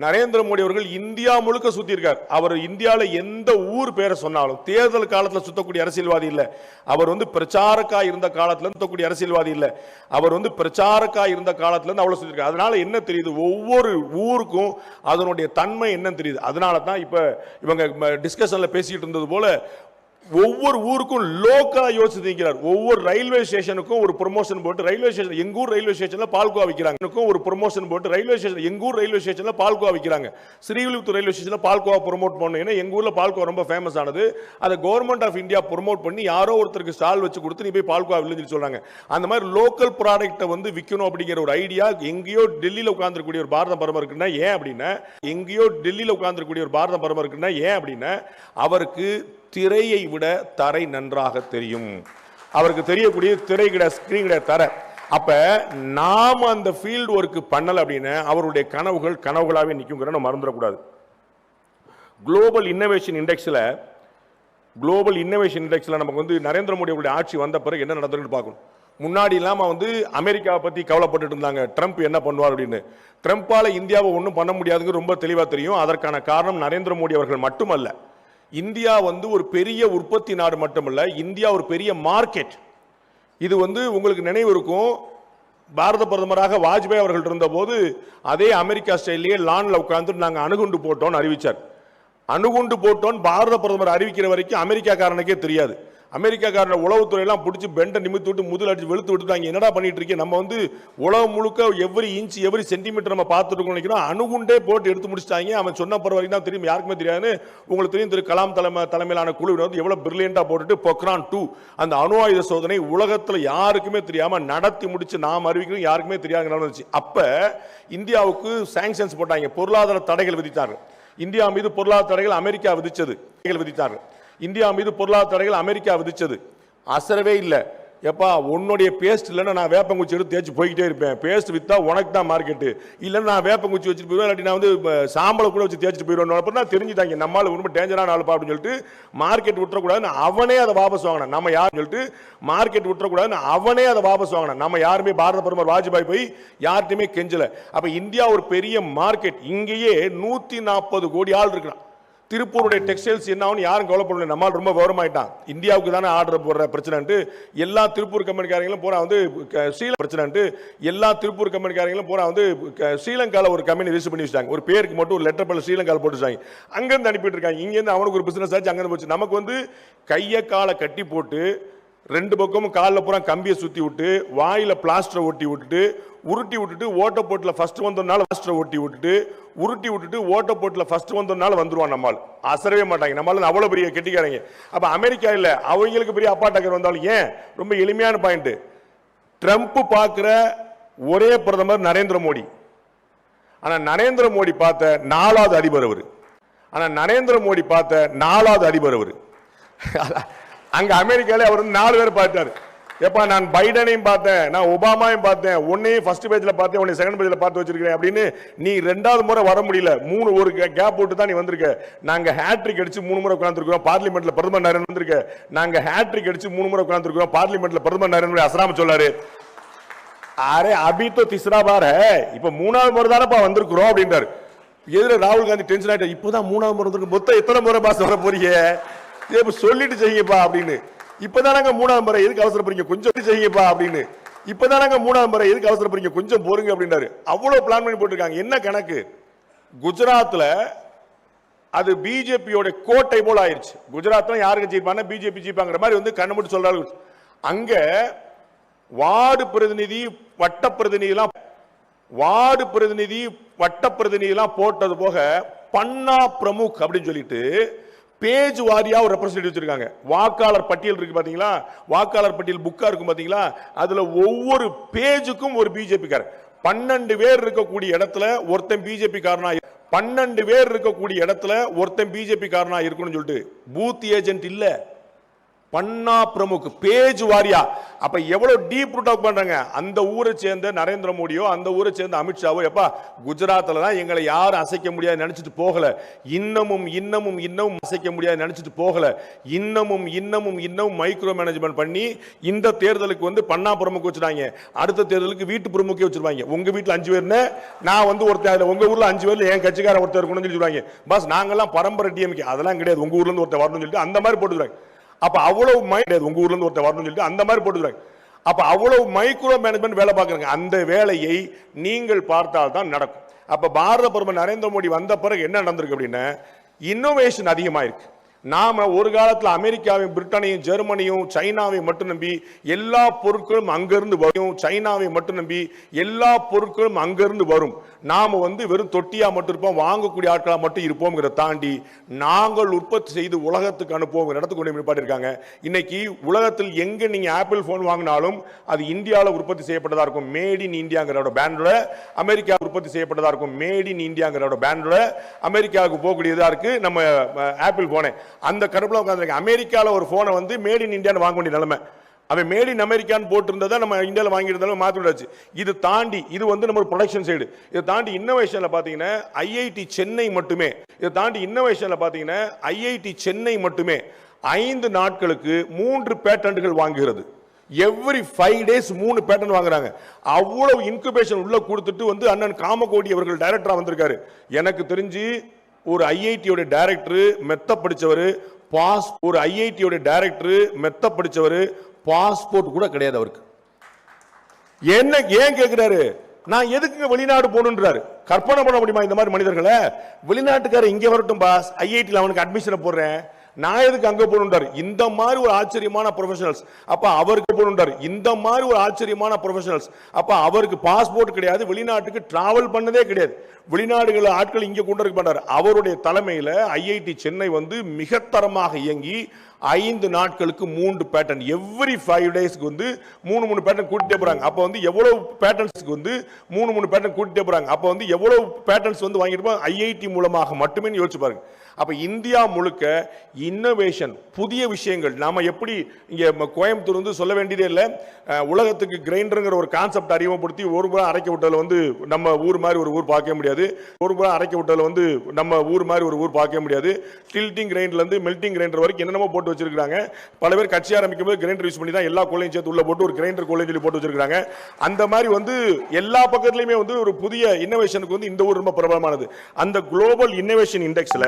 நரேந்திர மோடி அவர்கள் இந்தியா முழுக்க சுத்தி இருக்கார். அவர் இந்தியாவில் எந்த ஊர் பேரை சொன்னாலும் தேர்தல் காலத்தில் சுத்தக்கூடிய அரசியல்வாதி இல்ல. அவர் பிரச்சாரக்கா இருந்த காலத்துல சுத்தக்கூடிய அரசியல்வாதி இல்ல. அவர் பிரச்சாரக்கா இருந்த காலத்துல இருந்து அவ்வளவு சுத்தி இருக்கார். அதனால என்ன தெரியுது, ஒவ்வொரு ஊருக்கும் அதனுடைய தன்மை என்னன்னு தெரியுது. அதனால தான் இப்ப இவங்க டிஸ்கஷன்ல பேசிட்டு இருந்தது போல ஒவ்வொரு ஊருக்கும் லோக்கலா யோசிக்கிறார். ஒவ்வொரு ரயில்வே ஸ்டேஷனுக்கும் ஒரு ப்ரமோஷன் போட்டு ரயில்வே ஸ்டேஷன் எங்க ஊர் ரயில்வே ஸ்டேஷன்ல பால்கோவா விக்கிறாங்க. ஒரு ப்ரமோஷன் போட்டு ரயில்வே ஸ்டேஷன் எங்க ஊர் ரயில்வே ஸ்டேஷன்ல பால்கோவா விக்கிறாங்க. ஸ்ரீவில்லிபுத்தூர் ரயில்வே ஸ்டேஷன்ல பால்கோவா ப்ரோமோட் பண்ணணும். ஏன்னா எங்க ஊர்ல பால்கோவா ரொம்ப ஃபேமஸ் ஆனது. அதை கவர்மெண்ட் ஆஃப் இந்தியா ப்ரோமோட் பண்ணி யாரோ ஒருத்தருக்கு ஸ்டால் வச்சு கொடுத்து நீ போய் பால்கோவா வில்லுன்னு சொல்றாங்க. அந்த மாதிரி லோக்கல் ப்ராடக்ட்டை விற்கணும் அப்படிங்கிற ஒரு ஐடியா எங்கேயோ டெல்லியில உட்கார்ந்துக்கூடிய ஒரு பாரத பிரதமர் இருக்குன்னா ஏன் அப்படின்னா எங்கேயோ டெல்லியில உட்கார்ந்துக்கூடிய ஒரு பாரத பிரதமர் இருக்குன்னா ஏன் அப்படின்னா அவருக்கு திரையை விட தரை நன்றாக தெரியும். அவருக்கு தெரியக்கூடிய திரை கிடையாது, ஸ்கிரீன் கிடையாது, தரை. அப்ப நாம அந்த ஃபீல்ட் ஒர்க் பண்ணல அப்படின்னா அவருடைய கனவுகள் கனவுகளாவே நிற்கும். மறந்துடக்கூடாது. குளோபல் இன்னோவேஷன் இண்டெக்ஸ்ல நமக்கு நரேந்திர மோடி அவருடைய ஆட்சி வந்த பிறகு என்ன நடந்ததுன்னு பார்க்கணும். முன்னாடி இல்லாம அமெரிக்காவை பத்தி கவலைப்பட்டு இருந்தாங்க, ட்ரம்ப் என்ன பண்ணுவார் அப்படின்னு. ட்ரம்பால இந்தியாவை ஒன்றும் பண்ண முடியாதுன்னு ரொம்ப தெளிவா தெரியும். அதற்கான காரணம் நரேந்திர மோடி அவர்கள் மட்டுமல்ல. இந்தியா ஒரு பெரிய உற்பத்தி நாடு மட்டுமல்ல, இந்தியா ஒரு பெரிய மார்க்கெட். இது உங்களுக்கு நினைவு இருக்கும், பாரத பிரதமராக வாஜ்பாய் அவர்கள் இருந்த போது அதே அமெரிக்கா ஸ்டைலே லான்ல உட்கார்ந்து நாங்கள் அணுகுண்டு போட்டோம்னு அறிவிச்சார். அணுகுண்டு போட்டோன்னு பாரத பிரதமர் அறிவிக்கிற வரைக்கும் அமெரிக்காக்காரனுக்கே தெரியாது. அமெரிக்காக்காரன உளவுத்துறை எல்லாம் பிடிச்சி பெண்டை நிமித்து விட்டு முதல் அடிச்சு வெளுத்து விட்டுட்டாங்க. என்னடா பண்ணிட்டு இருக்கேன், நம்ம உலகம் முழுக்க எவ்ரி இன்ச் எவ்ரி சென்டிமீட்டர் நம்ம பார்த்துட்டு நினைக்கிறோம். அணுகுண்டே போட்டு எடுத்து முடிச்சிட்டாங்க. அவன் சொன்ன பிற வரைக்கும் தான் தெரியும், யாருக்குமே தெரியாது. உங்களுக்கு தெரியும், திரு கலாம் தலைமையிலான குழுவினர் எவ்வளவு பிரில்லியண்டா போட்டுட்டு பொக்ரான் 2 அந்த அணு ஆயுத சோதனை உலகத்துல யாருக்குமே தெரியாம நடத்தி முடிச்சு நாம் அறிவிக்கிறோம், யாருக்குமே தெரியாது. அப்ப இந்தியாவுக்கு சாங்ஷன்ஸ் போட்டாங்க, பொருளாதார தடைகள் விதித்தார்கள். இந்தியா மீது பொருளாதார தடைகள் அமெரிக்கா விதித்தார்கள். இந்தியா மீது பொருளாதார தடைகள் அமெரிக்கா விதிச்சது. அசரவே இல்லை. எப்பா உன்னுடைய பேஸ்ட் இல்லைன்னா நான் வேப்பங்குச்சி எடுத்து தேய்ச்சி போய்கிட்டே இருப்பேன். பேஸ்ட் வித்தா உனக்கு தான் மார்க்கெட்டு, இல்லைன்னா நான் வேப்பங்குச்சி வச்சுட்டு போயிடுவேன், இல்லாட்டி நான் சாம்பலை கூட வச்சு தேய்ச்சிட்டு போயிடுவேன். அப்புறம் தான் தெரிஞ்சுட்டாங்க நம்மளால ரொம்ப டேஞ்சரான ஆளுப்பா அப்படின்னு சொல்லிட்டு மார்க்கெட் விட்டுறக்கூடாதுன்னு அவனே அதை வாபஸ் வாங்கினான். நம்ம யாருன்னு சொல்லிட்டு மார்க்கெட் விட்டுறக்கூடாதுன்னு அவனே அதை வாபஸ் வாங்கினான். நம்ம யாருமே பாரத பிரதமர் வாஜ்பாய் போய் யார்ட்டையுமே கெஞ்சல. அப்ப இந்தியா ஒரு பெரிய மார்க்கெட். இங்கேயே 140 கோடி ஆள் இருக்கிறான். திருப்பூருடைய டெக்ஸ்டைல்ஸ் என்ன ஆகும் யாரும் கவலைப்படல. நம்மால் ரொம்ப விவரமாயிட்டான். இந்தியாவுக்கு தானே ஆர்டர் போடுற பிரச்சனை. எல்லா திருப்பூர் கம்பெனிக்காரங்களும் போறா பிரச்சனை. எல்லா திருப்பூர் கம்பெனிக்காரங்களும் போறா ஸ்ரீலங்கால ஒரு கம்பெனி ரிஜிஸ்டர் பண்ணி வச்சாங்க. ஒரு பேருக்கு மட்டும் ஒரு லெட்டர் பண்ண ஸ்ரீலங்கால போட்டு வச்சாங்க. அங்கிருந்து அனுப்பிட்டு இருக்காங்க. இங்கிருந்து அவனுக்கு ஒரு பிசினஸ் ஆச்சு, அங்கிருந்து போச்சு. நமக்கு கையை காலை கட்டி போட்டு 2 பக்கமும் காலில் பூரா கம்பியை சுத்தி விட்டு வாயில பிளாஸ்டரை ஒட்டி விட்டுட்டு உருட்டி விட்டுட்டு ஓட்டப்போட்டில் ஃபர்ஸ்ட் வந்தோம்னால பிளாஸ்டரை ஒட்டி விட்டுட்டு உருட்டி விட்டுட்டு ஓட்டப்போட்டில் ஃபர்ஸ்ட் வந்தோம்னால வந்துருவான். நம்மால் அசரவே மாட்டாங்க. நம்மளால அவ்வளவு பெரிய கெட்டிக்காரங்க. அப்ப அமெரிக்கா இல்ல, அவங்களுக்கு பெரிய அப்பா டக்கர் வந்தாலும் ஏன் ரொம்ப எளிமையான பாயிண்ட். ட்ரம்ப் பார்க்கிற ஒரே பிரதமர் நரேந்திர மோடி. ஆனா நரேந்திர மோடி பார்த்த 4வது அதிபர் அவரு. அங்க அமெரிக்கால அவர் 4 பேர் பார்த்தாரு. எப்பா நான் பைடனையும் பார்த்தேன், நான் ஒபாமாவையும் பார்த்தேன், உன்னையும் ஃபர்ஸ்ட் பேஜ்ல பார்த்தேன், உன்னை செகண்ட் பேஜ்ல பார்த்து வச்சிருக்கேன் அப்படின்னு. நீ 2வது முறை வர முடியல, 3 ஒரு கேப் போட்டு தான் நீ வந்திருக்க. நாங்க ஹேட்ரிக் அடிச்சு 3 முறை உட்கார்ந்துருக்கோம் பார்லிமெண்ட்ல. பிரதமர் நரேந்திர வந்திருக்க. நாங்க ஹேட்ரிக் அடிச்சு 3 முறை உட்கார்ந்துருக்கோம் பார்லிமெண்ட்ல. பிரதமர் நரேந்திர அசராம சொல்லாரு, அரே அபி தோ தீசரா பார் ஹை, இப்ப 3வது முறை தானப்பா வந்திருக்கிறோம் அப்படின்றாரு. எதிர ராகுல் காந்தி டென்ஷன் ஆயிட்டார். இப்பதான் 3வது முறை வந்திருக்கு, மொத்தம் எத்தனை முறை பாஸ் வர போறீங்க, சொல்லிட்டு செய்யுங்கப்பா அப்படின்னு. இப்பதானங்க 3வது முறை, எதுக்கு அவசரப்படுறீங்க, கொஞ்சம் செய்யுங்கப்பா அப்படின்னு. இப்பதானங்க 3வது முறை, எதுக்கு அவசரப்படுறீங்க, கொஞ்சம் போருங்க அப்படின்னாரு. அவ்வளவு பிளான் பண்ணி போட்டிருக்காங்க. என்ன கணக்கு, குஜராத்ல அது பிஜேபியோட கோட்டை போல ஆயிருச்சு. குஜராத்ல யாருக்கு ஜெயிப்பாங்க, பிஜேபி ஜெயிப்பாங்கிற மாதிரி கண்ணு மட்டும் சொல்றாரு. அங்க வார்டு பிரதிநிதி வட்ட பிரதிநிதிலாம் போட்டது போக பன்னா பிரமுக் அப்படின்னு சொல்லிட்டு பேஜ் வாரியா ஒரு ரெப்ரசன்டேட்டிவ் வச்சிருக்காங்க. வாக்காளர் பட்டியல் இருக்கு பாத்தீங்களா, வாக்காளர் பட்டியல் புக்கா இருக்கும் பாத்தீங்களா, அதுல ஒவ்வொரு பேஜுக்கும் ஒரு பிஜேபி காரர். 12 பேர் இருக்கக்கூடிய இடத்துல ஒருத்தன் பிஜேபி காரனா, 12 பேர் இருக்கக்கூடிய இடத்துல ஒருத்தன் பிஜேபி காரனா இருக்கணும்னு சொல்லிட்டு பூத் ஏஜென்ட் இல்ல, பன்னா பிரமுக் பேஜ் வாரியா. அப்ப எவ்வளவு டீப் ரூட் ஒர்க் பண்றாங்க. அந்த ஊரை சேர்ந்த நரேந்திர மோடியோ அந்த ஊரை சேர்ந்த அமித்ஷாவோ எப்பா குஜராத்ல தான் எங்களை யாரும் அசைக்க முடியாது நினைச்சிட்டு போகல. இன்னமும் இன்னமும் இன்னமும் அசைக்க முடியாது நினைச்சிட்டு போகல. இன்னமும் இன்னமும் இன்னமும் மைக்ரோ மேனேஜ்மெண்ட் பண்ணி இந்த தேர்தலுக்கு வந்து பன்னா பிரமுக் வச்சிருக்காங்க. அடுத்த தேர்தலுக்கு வீட்டு பிரமுக்கே வச்சிருவாங்க. உங்க வீட்டுல 5 பேர்னு நான் வந்து ஒருத்தர், உங்க ஊர்ல 5 பேர்ல என் கட்சிக்கார ஒருத்தர் இருக்கணும்னு சொல்லுவாங்க. பஸ் நாங்கெல்லாம் பரம்பரை டிஎம்கே அதெல்லாம் கிடையாது, உங்க ஊர்ல இருந்து ஒருத்தர் வரணும்னு சொல்லிட்டு அந்த மாதிரி போட்டுறாங்க. அப்ப அவ்வளவு உங்க ஊர்ல இருந்து ஒருத்தர் வரணும்னு சொல்லிட்டு அந்த மாதிரி போட்டுறாங்க. அப்ப அவ்வளவு மைக்ரோ மேனேஜ்மெண்ட் வேலை பார்க்கறாங்க. அந்த வேலையை நீங்கள் பார்த்தால் தான் நடக்கும். அப்ப பாரத பிரதமர் நரேந்திர மோடி வந்த பிறகு என்ன நடந்திருக்கு அப்படின்னா இன்னோவேஷன் அதிகமாயிருக்கு. நாம ஒரு காலத்தில் அமெரிக்காவையும் பிரிட்டனையும் ஜெர்மனியும் சைனாவை மட்டும் நம்பி எல்லா பொருட்களும் அங்கிருந்து வரும். சைனாவை மட்டும் நம்பி எல்லா பொருட்களும் அங்கிருந்து வரும். நாம வந்து வெறும் தொட்டியா மட்டும் இருப்போம், வாங்கக்கூடிய ஆட்களா மட்டும் இருப்போம்ங்கிறத தாண்டி நாங்கள் உற்பத்தி செய்து உலகத்துக்கு அனுப்புவோம் இடத்துக்கு கொண்டு நிப்பாட்டிருக்காங்க. இன்னைக்கு உலகத்தில் எங்க நீங்க ஆப்பிள் போன் வாங்கினாலும் அது இந்தியாவில் உற்பத்தி செய்யப்பட்டதா இருக்கும், மேட் இன் இந்தியாங்கிற பேண்டோட. அமெரிக்கா உற்பத்தி செய்யப்பட்டதா இருக்கும், மேட் இன் இந்தியாங்கிற பேண்டோட. அமெரிக்காவுக்கு போகக்கூடியதா இருக்கு நம்ம ஆப்பிள் போனே. அந்த கருப்புல உட்கார்ந்து அமெரிக்கால ஒரு போனை வந்து மேட் இன் இந்தியா வாங்க வேண்டிய நிலைமை. அவன் மேட் இன் அமெரிக்கான்னு போட்டிருந்ததை நம்ம இந்தியாவில் வாங்கியிருந்தாலும் மாற்றி விடாச்சு. இது தாண்டி இது வந்து நம்ம ப்ரொடக்ஷன் சைடு. இதை தாண்டி இன்னோவேஷன்ல பாத்தீங்கன்னா ஐஐடி சென்னை மட்டுமே, இதை தாண்டி இன்னோவேஷன்ல பாத்தீங்கன்னா ஐஐடி சென்னை மட்டுமே 5 நாட்களுக்கு 3 பேட்டன்ட்கள் வாங்குகிறது. எவ்ரி 5 டேஸ் 3 பேட்டன் வாங்குறாங்க. அவ்வளவு இன்குபேஷன் உள்ள கொடுத்துட்டு வந்து அண்ணன் காமகோடி அவர்கள் டைரக்டரா வந்திருக்காரு. எனக்கு தெரிஞ்சு ஒரு ஐஐடியோட டைரக்டர் மெத்த படிச்சவர், ஒரு ஐஐடியோட டைரக்டர் மெத்த படிச்சவர், பாஸ்போர்ட் கூட கிடையாது அவருக்கு. என்ன ஏன் கேட்கிறாரு, நான் எதுக்கு வெளிநாடு போகணுன்றாரு. கற்பனை பண்ண முடியுமா இந்த மாதிரி மனிதர்களை? வெளிநாட்டுக்காரர் இங்க வரட்டும் பாஸ், ஐஐடியில் அவனுக்கு அட்மிஷன் போடுறேன், நான் எதுக்கு அங்க போகணுன்றாரு. இந்த மாதிரி ஒரு ஆச்சரியமான ப்ரொஃபஷனல்ஸ். அப்ப அவருக்கு போகணுன்றாரு. இந்த மாதிரி ஒரு ஆச்சரியமான ப்ரொஃபஷனல்ஸ். அப்ப அவருக்கு பாஸ்போர்ட் கிடையாது, வெளிநாட்டுக்கு டிராவல் பண்ணதே கிடையாது. வெளிநாடுகள் ஆட்கள் இங்க கொண்டு இருக்க மாட்டார். அவருடைய தலைமையில் ஐஐடி சென்னை வந்து மிக தரமாக இயங்கி 5 நாட்களுக்கு 3 பேட்டன், எவ்ரி 5 டேஸ்க்கு வந்து 3 பேட்டன் கூட்டிட்டே போறாங்க. அப்ப வந்து எவ்வளவு பேட்டன்ஸ்க்கு வந்து 3 பேட்டன் கூட்டிட்டே போறாங்க. அப்ப வந்து எவ்வளவு பேட்டன்ஸ் வந்து வாங்கிட்டு ஐஐடி மூலமாக மட்டுமே யோசிச்சு பாருங்க. அப்ப இந்தியா முழுக்க இன்னோவேஷன், புதிய விஷயங்கள். நாம எப்படி இங்க கோயம்புத்தூர் வந்து சொல்ல வேண்டியதே இல்லை, உலகத்துக்கு கிரைண்டருங்கிற ஒரு கான்செப்ட் அறிமுகப்படுத்தி ஒரு புறம் அரைக்க விட்டதுல வந்து நம்ம ஊர் மாதிரி ஒரு ஊர் பார்க்க முடியாது. ஒரு புறம் அரைக்க விட்டதுல வந்து நம்ம ஊர் மாதிரி ஒரு ஊர் பார்க்க முடியாது. டில்டிங் கிரைண்டர்ல இருந்து மெல்டிங் கிரைண்டர் வரைக்கும் என்னென்னமோ போட்டு வச்சிருக்காங்க. பல பேர் கட்சி ஆரம்பிக்கும் போது கிரைண்டர் யூஸ் பண்ணி தான் எல்லா கோலையும் சேர்த்து உள்ள போட்டு ஒரு கிரைண்டர் கோலையும் சொல்லி போட்டு வச்சிருக்காங்க. அந்த மாதிரி வந்து எல்லா பக்கத்துலயுமே வந்து ஒரு புதிய இன்னோவேஷனுக்கு வந்து இந்த ஊர் ரொம்ப பிரபலமானது. அந்த குளோபல் இன்னோவேஷன் இண்டெக்ஸ்ல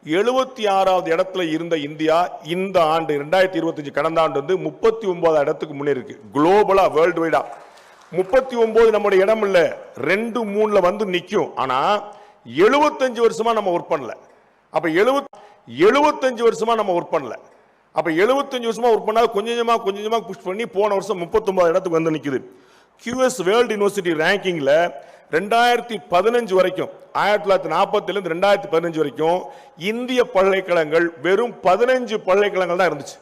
76வது இடத்துல இருந்த இந்தியா இந்த ஆண்டு 2025 கடந்த ஆண்டு வந்து 39வது இடத்துக்கு முன்னேறி குளோபலா வேர்ல்டு வைடா. 39 நம்முடைய இடம் இல்ல, 2, 3ல வந்து நிக்கும். ஆனா 75 வருஷமா நம்ம ஒர்க் பண்ணல. அப்ப 75 வருஷமா நம்ம ஒர்க் பண்ணல. அப்ப 75 வருஷமா ஒர்க் பண்ணா கொஞ்சமா கொஞ்சமா புஷ் பண்ணி போன வருஷம் 39 இடத்துக்கு வந்து நிக்குது. QS வேர்ல்டு யூனிவர்சிட்டி ரேங்கிங்ல 2015 வரைக்கும், 1947 இருந்து 2015 வரைக்கும் இந்திய பல்கலைக்கழகங்கள் வெறும் 15 பல்கலைக்கழகங்கள் தான் இருந்துச்சு.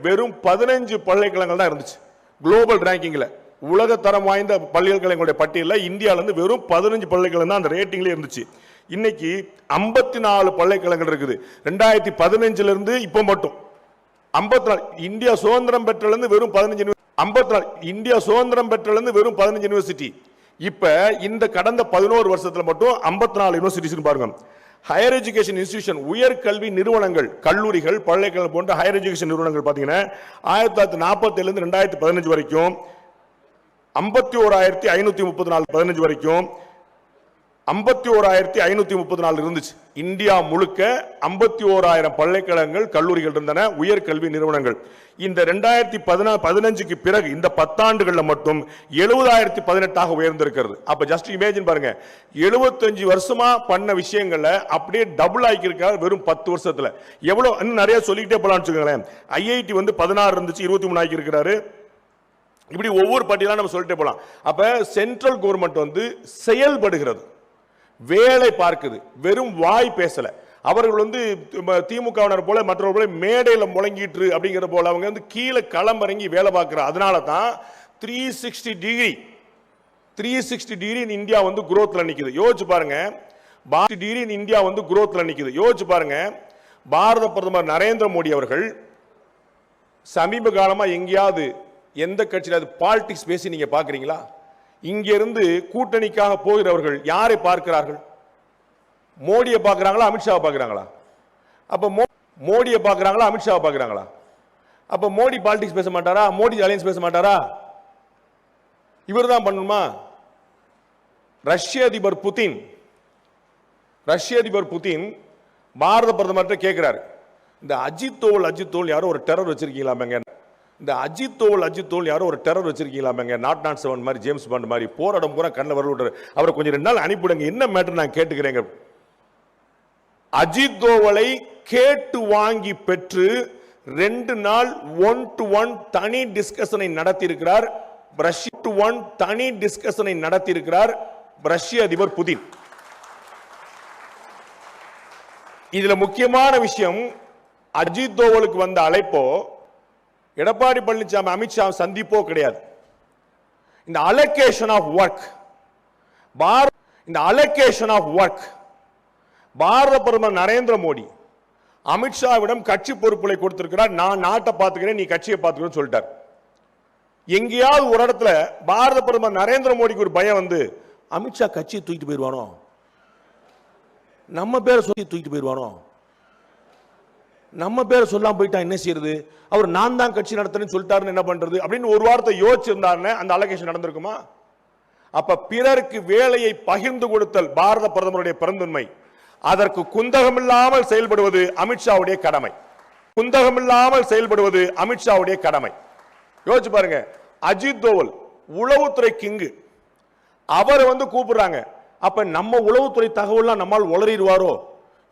வெறும் 15 பல்கலைக்கழகங்கள் தான் இருந்துச்சு. குளோபல் ரேங்கிங்ல உலக தரம் வாய்ந்த பல்கலைக்கழகங்களுடைய பட்டியலில் இந்தியாவில இருந்து வெறும் 15 பல்கலைக்கழகம் தான் அந்த ரேட்டிங்ல இருந்துச்சு. இன்னைக்கு 54 பல்கலைக்கழகங்கள் இருக்குது. 2015 இருந்து இப்ப மட்டும் 54. இந்தியா சுதந்திரம் பெற்றிலிருந்து வெறும் 15 இந்தியா சுதந்திரம் பெற்றிலிருந்து வெறும் 15 யூனிவர்சிட்டி. இப்ப இந்த கடந்த 11 வருஷத்துல மட்டும் 54 யூனிவர்சிட்டிஸ் பாருங்க. ஹையர் எஜுகேஷன் இன்ஸ்டிடியூஷன், உயர்கல்வி நிறுவனங்கள், கல்லூரிகள், பல்கலைக்கழகம் போன்ற ஹையர் எஜுகேஷன் நிறுவனங்கள் பாத்தீங்கன்னா 1947 இருந்து 2015 வரைக்கும் 51,534, 15 வரைக்கும் 51,534 இருந்துச்சு. இந்தியா முழுக்க 51,000 பல்கலைக்கழகங்கள், கல்லூரிகள் இருந்தன, உயர்கல்வி நிறுவனங்கள். இந்த 2015க்கு பிறகு இந்த 10 ஆண்டுகள்ல மட்டும் 70,018 உயர்ந்திருக்கிறது. அப்ப ஜஸ்ட் இமேஜின் பாருங்க, 75 வருஷமா பண்ண விஷயங்களை அப்படியே டபுள் ஆக்கியிருக்காரு வெறும் 10 வருஷத்துல. எவ்வளவு இன்னும் நிறைய சொல்லிக்கிட்டே போலாம்னு வச்சுக்கோங்களேன். ஐஐடி வந்து 16 இருந்துச்சு, 23 ஆக்கி இருக்கிறாரு. இப்படி ஒவ்வொரு பட்டியலா நம்ம சொல்லிட்டே போலாம். அப்ப சென்ட்ரல் கவர்மெண்ட் வந்து செயல்படுகிறது, வேலை பார்க்குது, வெறும் வாய் பேசல. அவர்கள் வந்து திமுகவினர் போல மற்றவர்களை மேடையில் முழங்கிட்டு அப்படிங்கிற போல அவங்க வந்து கீழே களமிறங்கி வேலை பார்க்கிற. அதனால தான் 360 டிகிரி இந்தியா வந்து குரோத்ல நிக்குது. யோசிச்சு பாருங்க, டிகிரி இந்தியா வந்து குரோத்ல நிக்குது. யோசிச்சு பாருங்க, பாரத பிரதமர் நரேந்திர மோடி அவர்கள் சமீப காலமா எங்கேயாவது எந்த கட்சியில பாலிடிக்ஸ் பேசி நீங்க பாக்குறீங்களா? இங்க இருந்து கூட்டணிக்காக போகிறவர்கள் யாரை பார்க்கிறார்கள்? மோடியை பார்க்கிறாங்களா, அமித்ஷாவை பார்க்கிறாங்களா? அப்ப மோடியை பார்க்கிறாங்களா, அமித்ஷாவை பார்க்கிறாங்களா? அப்ப மோடி பாலிடிக்ஸ் பேச மாட்டாரா? மோடி அலையன்ஸ் பேச மாட்டாரா? இவர் தான் பண்ணணுமா? ரஷ்ய அதிபர் புதின் பாரத பிரதமர்கிட்ட கேட்கிறாரு, இந்த அஜித் தோவல் யாரோ ஒரு டெரர் வச்சிருக்கீங்களாமேங்க, இந்த அஜித் தோவல் யாரோ ஒரு டெரர் வச்சிருக்கீங்களாமேங்க, நாட் 7 மாதிரி, ஜேம்ஸ் பாண்ட் மாதிரி போராடம் பூரா கண்ணில் வர விடுறாரு, அவரை கொஞ்சம் 2 நாள் அனுப்பிவிடுங்க, என்ன மேட்டர் நான் கேட்டுக்கிறேங்க. அஜித் தோவலை கேட்டு வாங்கி பெற்று 2 நாள் 1-to-1 தனி டிஸ்கஷனை நடத்தியிருக்கிறார் ரஷ்ய அதிபர் புதின். இதுல முக்கியமான விஷயம், அஜித் தோவலுக்கு வந்த அழைப்போ எடப்பாடி பழனிசாமி அமித்ஷா சந்திப்போ கிடையாது. இந்த அலோகேஷன் ஆஃப் ஒர்க் பாரத பிரதமர் நரேந்திர மோடி அமித்ஷாவிடம் கட்சி பொறுப்புகளை கொடுத்திருக்கிறார். நான் நாட்டை பார்த்துக்கிறேன், நீ கட்சியை பார்த்துக்கிறேன்னு சொல்லிட்டார். எங்கேயாவது ஒரு இடத்துல பாரத பிரதமர் நரேந்திர மோடிக்கு ஒரு பயம் வந்து, அமித்ஷா கட்சியை தூக்கிட்டு போயிடுவானோ, நம்ம பேரை சொல்லி தூக்கிட்டு போயிடுவானோ, நம்ம பேரை சொல்லாம போயிட்டா என்ன செய்யறது, அவர் நான் தான் கட்சி நடத்துறேன்னு சொல்லிட்டாருன்னு என்ன பண்றது அப்படின்னு ஒரு வார்த்தை யோசிச்சிருந்தாருன்னு அந்த அலோகேஷன் நடந்திருக்குமா? அப்ப பிறருக்கு வேலையை பகிர்ந்து கொடுத்தல் பாரத பிரதமருடைய பெருந்தன்மை. அதற்கு குந்தகமில்லாமல் செயல்படுவது அமித்ஷாவுடைய கடமை. யோசிச்சு பாருங்க, அஜித் தோவல் உளவுத்துறை கிங்கு, அவர் வந்து கூப்பிடுறாங்க. அப்ப நம்ம உளவுத்துறை தகவல்லாம் நம்மால் உளறிடுவாரோ,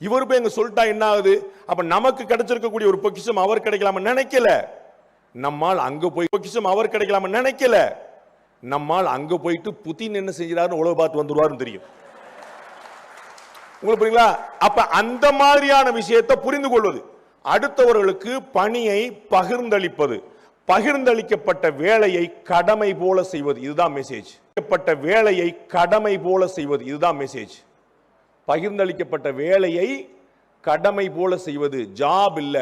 இவர் போய் எங்க சொல்லிட்டா என்ன ஆகுது? அப்ப நமக்கு கிடைச்சிருக்கக்கூடிய ஒரு பொக்கிஷம் அவர் கிடைக்கலாம நினைக்கல, நம்மால் அங்க போய் பொக்கிஷம் அவர் கிடைக்கலாம நினைக்கல, நம்மால் அங்க போயிட்டு புதின் என்ன செஞ்சாருன்னு உளவு பார்த்து வந்துருவாருன்னு தெரியும். உங்களுக்கு புரியுங்களா? அப்ப அந்த மாதிரியான விஷயத்தை புரிந்து கொள்வது, அடுத்தவர்களுக்கு பணியை பகிர்ந்தளிப்பது, பகிர்ந்தளிக்கப்பட்ட வேலையை கடமை போல செய்வது, இதுதான் மெசேஜ். பகிர்ந்தளிக்கப்பட்ட வேலையை கடமை போல செய்வது, ஜாப் இல்ல,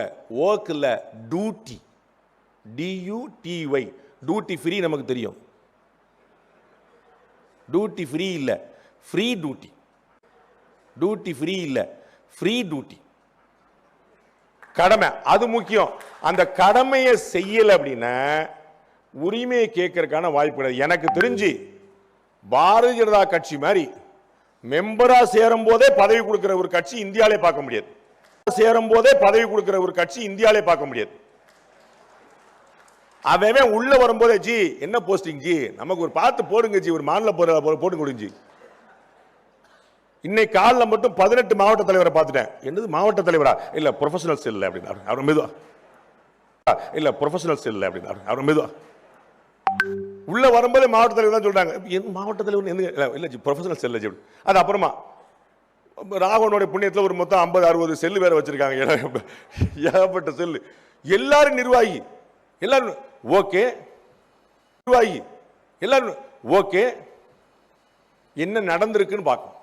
ஒர்க் இல்ல, டியூட்டி. DUTY, டியூட்டி ஃப்ரீ நமக்கு தெரியும். டியூட்டி ஃப்ரீ இல்ல, ஃப்ரீ டியூட்டி. டியூட்டி ஃப்ரீ இல்ல, ஃப்ரீ டியூட்டி. கடமை, அது முக்கியம். அந்த கடமையை செய்யல அப்படின்னா உரிமையை கேட்கறதுக்கான வாய்ப்பு கிடையாது. எனக்கு தெரிஞ்சு பாரதிய ஜனதா கட்சி மாதிரி மெம்பரா சேரும் போதே பதவி கொடுக்கிற ஒரு கட்சி இந்தியாவிலே பார்க்க முடியாது. அவன் உள்ள வரும்போதே, ஜி என்ன போஸ்டிங் ஜி, நமக்கு ஒரு பார்த்து போடுங்க ஜி, ஒரு மாநில போட்டு கொடுங்க ஜி. இன்னைக்கு காலில் மட்டும் 18 மாவட்ட தலைவரை பார்த்துட்டேன். என்னது மாவட்ட தலைவரா? இல்ல ப்ரொஃபஷனல்ஸ் இல்லை அப்படின்னாரு. அவர் மெதுவா உள்ள வரும்போது மாவட்ட தலைவர் தான் சொல்றாங்க. மாவட்ட தலைவர் இல்ல ப்ரொஃபஷனல் செல். அது அப்புறமா ராகவனுடைய புண்ணியத்தில் ஒரு மொத்தம் 50-60 செல்லு வேற வச்சிருக்காங்க, ஏகப்பட்ட செல்லு. எல்லாரும் நிர்வாகி, எல்லாரும் ஓகே, நிர்வாகி எல்லாரும் ஓகே, என்ன நடந்திருக்குன்னு பார்க்கணும்,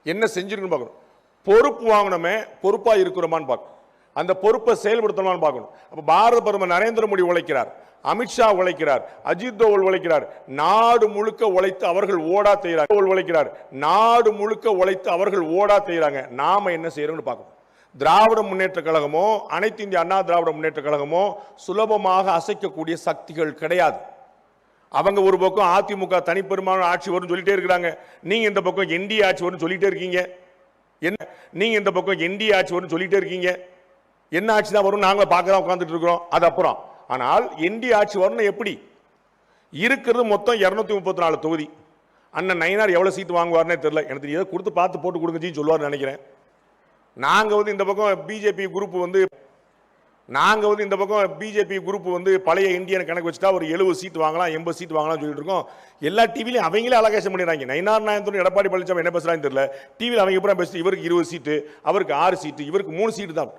என்ன செஞ்சிருக்குன்னு பார்க்கணும். பொறுப்பு வாங்கணுமே, பொறுப்பா இருக்கிறோமான்னு பார்க்கணும், அந்த பொறுப்பை செயல்படுத்தணுமான்னு பார்க்கணும். அப்ப பாரத பிரதமர் நரேந்திர மோடி உழைக்கிறார், அமித்ஷா உழைக்கிறார், அஜித் தோவல் உழைக்கிறார், நாடு முழுக்க உழைத்து அவர்கள் ஓடா செய்யறாங்க. நாம என்ன செய்யறோம்னு பார்க்கணும். திராவிட முன்னேற்ற கழகமோ அனைத்து இந்திய அண்ணா திராவிட முன்னேற்ற கழகமோ சுலபமாக அசைக்கக்கூடிய சக்திகள் கிடையாது. அவங்க ஒரு பக்கம் அதிமுக தனிப்பெரும்பான்மை ஆட்சி வரும்னு சொல்லிட்டே இருக்கிறாங்க, நீங்க இந்த பக்கம் என்டிஏ ஆட்சி வரும்னு சொல்லிட்டே இருக்கீங்க. என்ன ஆட்சி தான் வரும் நாங்க பார்க்க உட்கார்ந்துட்டு இருக்கிறோம். அது அப்புறம், ஆனால் என்டிஏ ஆட்சி வரணும். எப்படி இருக்கிறது மொத்தம் 234 தொகுதி. அண்ணன் நயினார் எவ்வளவு சீட் வாங்குவார்னே தெரியல, எனக்கு தெரியாது. கொடுத்து பார்த்து போட்டு கொடுங்க ஜி சொல்லுவார் நினைக்கிறேன். நாங்க இந்த பக்கம் பிஜேபி குரூப் பழைய இந்தியன் கணக்கு வச்சுட்டா ஒரு 70 சீட் வாங்கலாம், 80 சீட் வாங்கலாம் சொல்லிட்டு இருக்கோம். எல்லா டிவிலையும் அவங்களே அலகேஷன் பண்ணிடுறாங்க. நயினார் நாயந்தோட எடப்பாடி பழனிசாமி என்ன பேசுறான்னு தெரியல, டிவியில் அவங்க அப்புறம் பேசிட்டு இவருக்கு 20 சீட்டு, அவருக்கு 6 சீட்டு, இவருக்கு 3 சீட்டு தான்.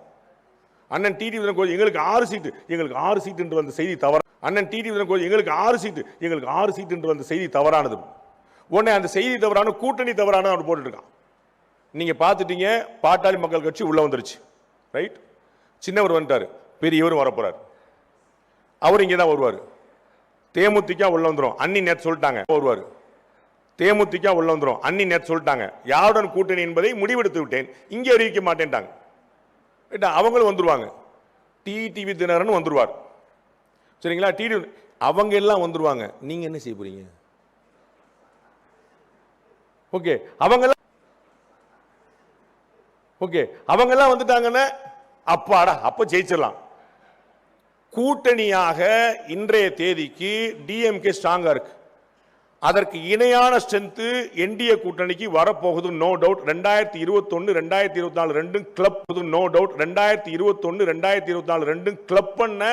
அண்ணன் டிடி எங்களுக்கு 6 சீட்டு, எங்களுக்கு 6 சீட்டு என்று வந்த செய்தி தவறு. அண்ணன் டிடி எங்களுக்கு 6 சீட்டு, எங்களுக்கு 6 சீட்டு என்று வந்த செய்தி தவறானது. உடனே அந்த செய்தி தவறான கூட்டணி தவறான அவர் போட்டுட்டு இருக்கான். நீங்க பார்த்துட்டீங்க, பாட்டாளி மக்கள் கட்சி உள்ள வந்துருச்சு, ரைட்? சின்னவர் வந்துட்டாரு, பெரியவரும் வரப்போறாரு. அவர் இங்கே தான் வருவார். தேமுதிக உள்ள வந்துடும், அன்னி நேற்று சொல்லிட்டாங்க வருவார். தேமுதிக உள்ள வந்துடும், அன்னி நேற்று சொல்லிட்டாங்க யாருடன் கூட்டணி என்பதை முடிவெடுத்து விட்டேன், இங்கே அறிவிக்க மாட்டேன்ட்டாங்க. அவங்களும் வந்துருவாங்க. டிடிவி தினகரன் வந்துருவார், சரிங்களா? அவங்க எல்லாம் வந்துருவாங்க. நீங்க என்ன செய்ய போறீங்க? ஓகே, அவங்க எல்லாம் வந்துட்டாங்கன்னா அப்பாடா, அப்ப ஜெயிச்சிடலாம். கூட்டணியாக இன்றைய தேதிக்கு டிஎம்கே ஸ்ட்ராங்கா இருக்கு. அதற்கு இணையான ஸ்ட்ரென்த் என்டிஏ கூட்டணிக்கு வரப்போகுது, நோ டவுட். 2021 2024 ரெண்டும் கிளப், நோ டவுட். 2021 2024 ரெண்டும் கிளப் பண்ண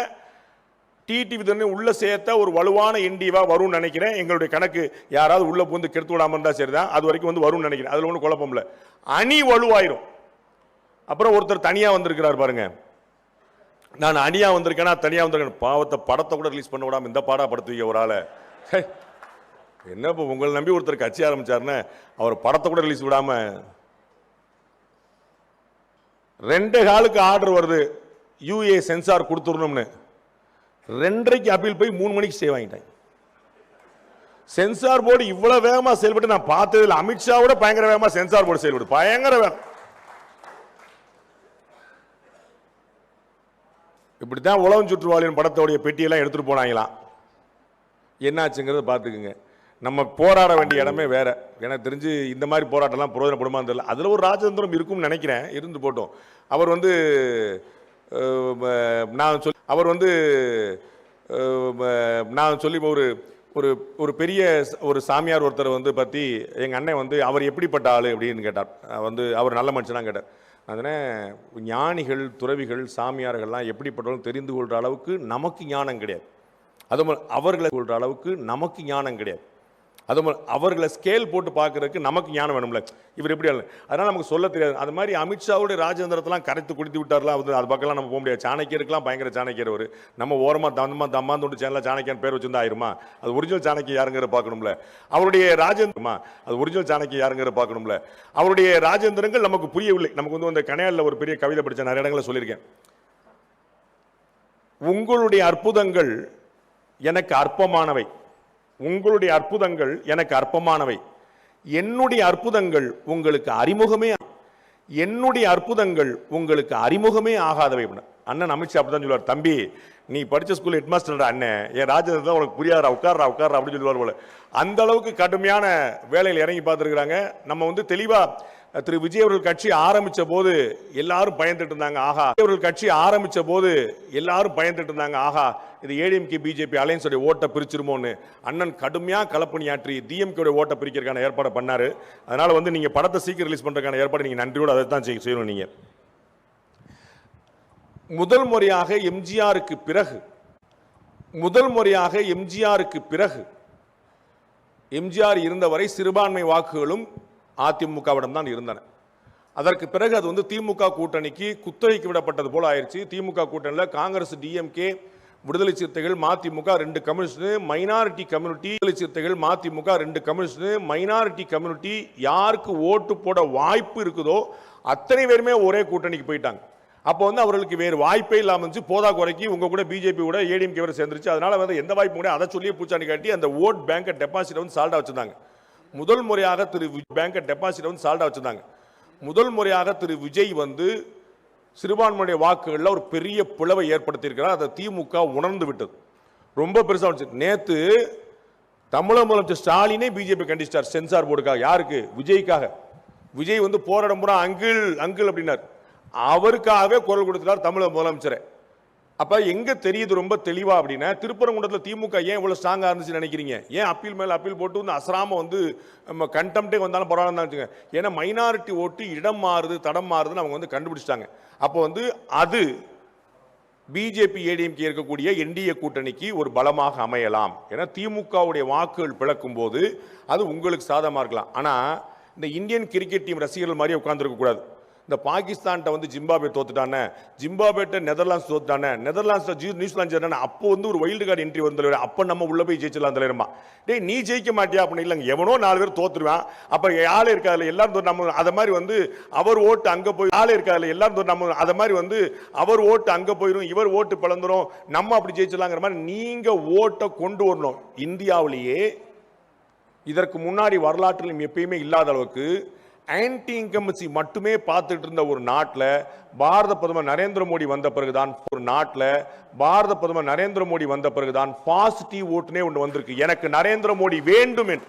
டிடிவி உள்ள சேர்த்த ஒரு வலுவான என்டிவா வரும்னு நினைக்கிறேன். எங்களுடைய கணக்கு யாராவது உள்ள புந்து கெடுத்து விடாம இருந்தா சரிதான், அது வரைக்கும் வந்து வரும்னு நினைக்கிறேன். அதுல ஒன்றும் குழப்பம் இல்லை. அணி வலுவாயிரும். அப்புறம் ஒருத்தர் தனியா வந்திருக்கிறார் பாருங்க, நான் அணியா வந்திருக்கேன்னா தனியா வந்திருக்கேன். பாவத்தை படத்தை கூட ரிலீஸ் பண்ண விடாம இந்த பாடா படுத்துவீங்க ஒரு ஆளை. என்ன இப்போ உங்களை நம்பி ஒருத்தர் கட்சி ஆரம்பிச்சாருன்னு அவர் படத்தை கூட ரிலீஸ் விடாம 2 காலுக்கு ஆர்டர் வருது யூஏ சென்சார் கொடுத்துடணும்னு. 2:30க்கு அப்பீல் போய் 3 மணிக்கு ஸ்டே வாங்கிட்டாங்க. சென்சார் போர்டு இவ்வளவு வேகமா செயல்பட்டு நான் பார்த்ததில்லை. அமித்ஷாவோட பயங்கர வேகமா சென்சார் போர்டு செயல்படு, பயங்கர வேகம். இப்படித்தான் உலகம் சுற்றுவாளின் படத்தோடைய பெட்டியெல்லாம் எடுத்துட்டு போனாங்களாம். என்னாச்சுங்கிறத பார்த்துக்குங்க. நம்ம போராட வேண்டிய இடமே வேற. எனக்கு தெரிஞ்சு இந்த மாதிரி போராட்டம்லாம் பிரயோஜனப்படுமான்னு தெரியல. அதில் ஒரு ராஜதந்திரம் இருக்கும்னு நினைக்கிறேன், இருந்து போட்டோம். அவர் வந்து நான் சொல்லி ஒரு ஒரு ஒரு பெரிய ஒரு சாமியார் ஒருத்தர் வந்து பற்றி எங்கள் அண்ணன் வந்து அவர் எப்படிப்பட்ட ஆள் அப்படின்னு கேட்டார். வந்து அவர் நல்ல மனுஷனாக கேட்டார். அதனால் ஞானிகள், துறவிகள், சாமியார்கள்லாம் எப்படிப்பட்டவங்க தெரிந்து கொள்கிற அளவுக்கு நமக்கு ஞானம் கிடையாது. அதுபோல் அவர்களை கொள்கிற அளவுக்கு நமக்கு ஞானம் கிடையாது. அதுபோல் அவர்களை ஸ்கேல் போட்டு பார்க்கறதுக்கு நமக்கு ஞானம் வேணும்ல. இவர் எப்படி ஆளு, அதனால் நமக்கு சொல்ல தெரியாது. அது மாதிரி அமித்ஷாவுடைய ராஜேந்திரத்தெல்லாம் கரைத்து குடித்து விட்டார்லாம். அது பக்கம்லாம் நம்ம போக முடியாது. சாணக்கியருக்கெல்லாம் பயங்கர சாணக்கியர் அவர். நம்ம ஓரமாக தம்மாந்தோண்டு சேனலில் சாணக்கியன் பேர் வச்சிருந்தா ஆயிருமா? அது ஒரிஜினல் சாணக்கிய யாருங்கிற பார்க்கணும்ல. அவருடைய ராஜேந்திரமா அது ஒரிஜினல் சாணக்கிய யாருங்கிற பார்க்கணும்ல. அவருடைய ராஜேந்திரங்கள் நமக்கு புரியவில்லை. நமக்கு வந்து அந்த கணையாளில் ஒரு பெரிய கவிதை படித்த நிறைய இடங்களில் சொல்லியிருக்கேன். உங்களுடைய அற்புதங்கள் எனக்கு அற்பமானவை, உங்களுடைய அற்புதங்கள் எனக்கு அற்பமானவை, என்னுடைய அற்புதங்கள் உங்களுக்கு அறிமுகமே, என்னுடைய அற்புதங்கள் உங்களுக்கு அறிமுகமே ஆகாதவை. அண்ணன் அமித்ஷா அப்படிதான் சொல்லுவார். தம்பி, நீ படிச்ச ஸ்கூல் ஹெட்மாஸ்டர் அண்ணன், என் ராஜேந்திரன் உனக்கு புரியாதா, உட்கார்றா அப்படின்னு சொல்லுவார் போல. அந்த அளவுக்கு கடுமையான வேலையில் இறங்கி பார்த்துருக்கிறாங்க. நம்ம வந்து தெளிவா திரு விஜய் அவர்கள் கட்சி ஆரம்பிச்ச போது எல்லாரும் பயந்துட்டு இருந்தாங்க. ஆகா, அவர்கள் கட்சி ஆரம்பிச்ச போது எல்லாரும் பயந்துட்டு இருந்தாங்க. ஆகா, இது ஏடிஎம்கே பிஜேபி அலையன்ஸோட ஓட்டை பிரிச்சிருமோன்னு. அண்ணன் கடுமையா களப்பணியாற்றி டிஎம்கே ஓட்டை பிரிக்கிறதுக்கான ஏற்பாடு பண்ணாரு. அதனால வந்து நீங்க படத்தை சீக்கிரம் ரிலீஸ் பண்றதுக்கான ஏற்பாடு நீங்க நன்றியோடு அதை தான் செய்யணும். நீங்க முதல் முறையாக எம்ஜிஆருக்கு பிறகு எம்ஜிஆர் இருந்தவரை சிறுபான்மை வாக்குகளும் அதிமுகவிடம் தான் இருந்தன. அதற்கு பிறகு அது வந்து திமுக கூட்டணிக்கு குத்தகைக்கு விடப்பட்டது போல ஆயிடுச்சு. திமுக கூட்டணியில் காங்கிரஸ், டிஎம்கே, விடுதலை சிறுத்தைகள், மதிமுக 2 கம்யூனிஸ்ட், மைனாரிட்டி கம்யூனிட்டி, விடுதலை சிறுத்தைகள், மதிமுக 2 கம்யூனிஸ்ட், மைனாரிட்டி கம்யூனிட்டி யாருக்கு ஓட்டு போட வாய்ப்பு இருக்குதோ அத்தனை பேருமே ஒரே கூட்டணிக்கு போயிட்டாங்க. அப்போ வந்து அவர்களுக்கு வேறு வாய்ப்பே இல்லாமல் இருந்துச்சு. போதா குறைக்கு உங்க கூட பிஜேபி கூட ஏடிஎம்கே வரை சேர்ந்துருச்சு. அதனால வந்து எந்த வாய்ப்பு கூட அதை சொல்லியே பூச்சாண்டி காட்டி அந்த ஓட் பேங்கை டெபாசிட் வந்து சால்டா வச்சிருந்தாங்க. முதல் முறையாக திரு பேங்கை டெபாசிட் வந்து சால்டா வச்சிருந்தாங்க. முதல் முறையாக திரு விஜய் வந்து சிறுபான்மையுடைய வாக்குகளில் ஒரு பெரிய பிளவை ஏற்படுத்தியிருக்கிறார். அதை திமுக உணர்ந்து விட்டது. ரொம்ப பெருசாக வந்துச்சு. நேற்று தமிழக முதலமைச்சர் ஸ்டாலினே பிஜேபி கண்டிச்சார் சென்சார் போர்டுக்காக. யாருக்கு? விஜய்க்காக. விஜய் வந்து போராடம் பூரா அங்கிள் அங்கிள் அப்படின்னார். அவருக்காகவே குரல் கொடுத்தார் தமிழக முதலமைச்சரை. அப்ப எங்க தெரியுது ரொம்ப தெளிவா அப்படின்னா, திருப்பரங்குன்றத்தில் திமுக ஏன் இவ்வளவு ஸ்ட்ராங்கா இருந்துச்சு நினைக்கிறீங்க? ஏன் அப்பீல் மேல அப்பீல் போட்டு வந்து அசராம வந்து கண்டெம்டே வந்தாலும் பரவாயில்ல வச்சுங்க. ஏன்னா மைனாரிட்டி ஓட்டு இடம் மாறுது, தடம் மாறுதுன்னு அவங்க வந்து கண்டுபிடிச்சிட்டாங்க. அப்போ வந்து அது பிஜேபி ஏடிஎம்கே இருக்கக்கூடிய என்டிஏ கூட்டணிக்கு ஒரு பலமாக அமையலாம். ஏன்னா திமுகவுடைய வாக்குகள் பிளக்கும் போது அது உங்களுக்கு சாதகமாக இருக்கலாம். ஆனா இந்த இந்தியன் கிரிக்கெட் டீம் ரசிகர்கள் மாதிரி உட்கார்ந்துருக்க கூடாது. இந்த பாகிஸ்தான்கிட்ட வந்து ஜிம்பாபே தோத்துட்டானே, ஜிம்பாபேட்ட நெதர்லாண்ட்ஸ் தோத்துட்டானே, நெதர்லாண்ட்ஸ் நியூசிலாந்து ஜெயிச்சானே, அப்போ வந்து ஒரு வைல்டு கார்டு என்ட்ரி வந்து தலைவர், அப்போ நம்ம உள்ள போய் ஜெயிச்சிடலாம் தலைவரமா. டேய் நீ ஜெயிக்க மாட்டியா அப்படின்னு இல்லைங்க, எவனோ 4 பேர் தோத்துருவான், அப்போ ஆளே இருக்காதுல எல்லாரும் நம்ம அதை மாதிரி வந்து அவர் ஓட்டு அங்கே போய் ஆளே இருக்காதுல எல்லாரும் நம்ம அதை மாதிரி வந்து அவர் ஓட்டு அங்கே போயிடும், இவர் ஓட்டு பிளந்துரும், நம்ம அப்படி ஜெயிச்சிடலாங்கிற மாதிரி நீங்க ஓட்டை கொண்டு வரணும். இந்தியாவிலேயே இதற்கு முன்னாடி வரலாற்றிலும் எப்பயுமே இல்லாத அளவுக்கு ஆன்டி இன்கம்பன்சி மட்டுமே பார்த்துட்டு இருந்த ஒரு நாட்டில் பாரத பிரதமர் நரேந்திர மோடி வந்த பிறகுதான் பாசிட்டிவ் ஓட்டுனே ஒன்று வந்திருக்கு. எனக்கு நரேந்திர மோடி வேண்டும் என்று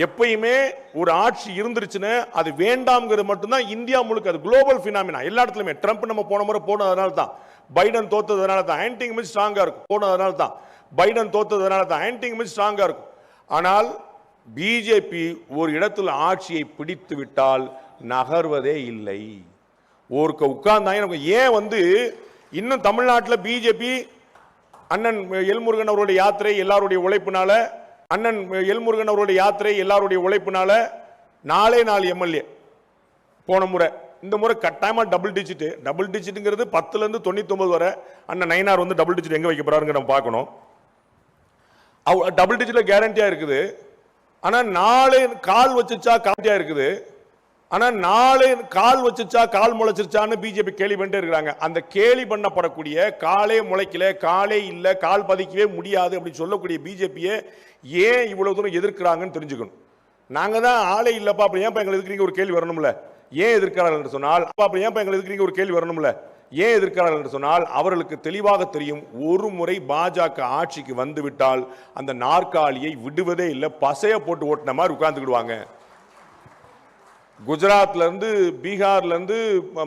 எப்பயுமே ஒரு ஆட்சி இருந்துருச்சுன்னு அது வேண்டாம்ங்கிறது மட்டும்தான் இந்தியா முழுக்க, அது குளோபல் பினாமினா. எல்லா இடத்துலயுமே ட்ரம்ப் நம்ம போன முறை போனதுனால தான், பைடன் தோத்ததுனால தான் ஆன்டி இன்கம்பன்சி ஸ்ட்ராங்கா இருக்கும், போனதுனால தான் பைடன் தோத்ததுனால தான் ஆன்டி இன்கம்பன்சி ஸ்ட்ராங்கா இருக்கும். ஆனால் பிஜேபி ஒரு இடத்துல ஆட்சியை பிடித்து விட்டால் நகர்வதே இல்லை. ஒரு உட்கார்ந்தாங்க. ஏன் வந்து இன்னும் தமிழ்நாட்டில் பிஜேபி அண்ணன் எல்முருகன் அவருடைய யாத்திரை எல்லாருடைய உழைப்பினால, அண்ணன் எல்முருகன் அவருடைய யாத்திரை எல்லாருடைய உழைப்பினால 4 எம்எல்ஏ போன முறை, இந்த முறை கட்டாயமா டபுள் டிஜிட்டுங்கிறது 10ல இருந்து 99 வரை. அண்ணன் நயினார் வந்து டபுள் டிஜிட் எங்க வைக்க போறாருங்க நம்ம பார்க்கணும். டபுள் டிஜிட்ல கேரண்டியா இருக்குது. ஆனா 4 கால் வச்சுச்சா கேரண்டியா இருக்குது. ஆனா 4 கால் வச்சுச்சா கால் முளைச்சிருச்சான்னு பிஜேபி கேலி பண்ணிட்டே இருக்காங்க. அந்த கேலி பண்ணப்படக்கூடிய காலே முளைக்கல, காலே இல்ல, கால் பதிக்கவே முடியாது அப்படின்னு சொல்லக்கூடிய பிஜேபியை ஏன் இவ்வளவு தூரம் எதிர்க்கிறாங்கன்னு தெரிஞ்சுக்கணும். நாங்க தான் ஆளே இல்லப்பா அப்படி ஏன் எங்களை எதிர்க்கிறீங்க ஒரு கேள்வி வரணும்ல. ஏன் எதிர்க்கிறார்கள் என்று சொன்னால் அப்படி ஏன் எங்களை எதிர்க்கிறீங்க ஒரு கேள்வி வரணும்ல. ஏன் எதிர்க்கிறார்கள் என்று சொன்னால் அவர்களுக்கு தெளிவாக தெரியும், ஒரு முறை பாஜக ஆட்சிக்கு வந்துவிட்டால் அந்த நாற்காலியை விடுவதே இல்லை, பசைய போட்டு ஓட்டின மாதிரி உட்கார்ந்துக்கிடுவாங்க. குஜராத்ல இருந்து, பீகார்ல இருந்து,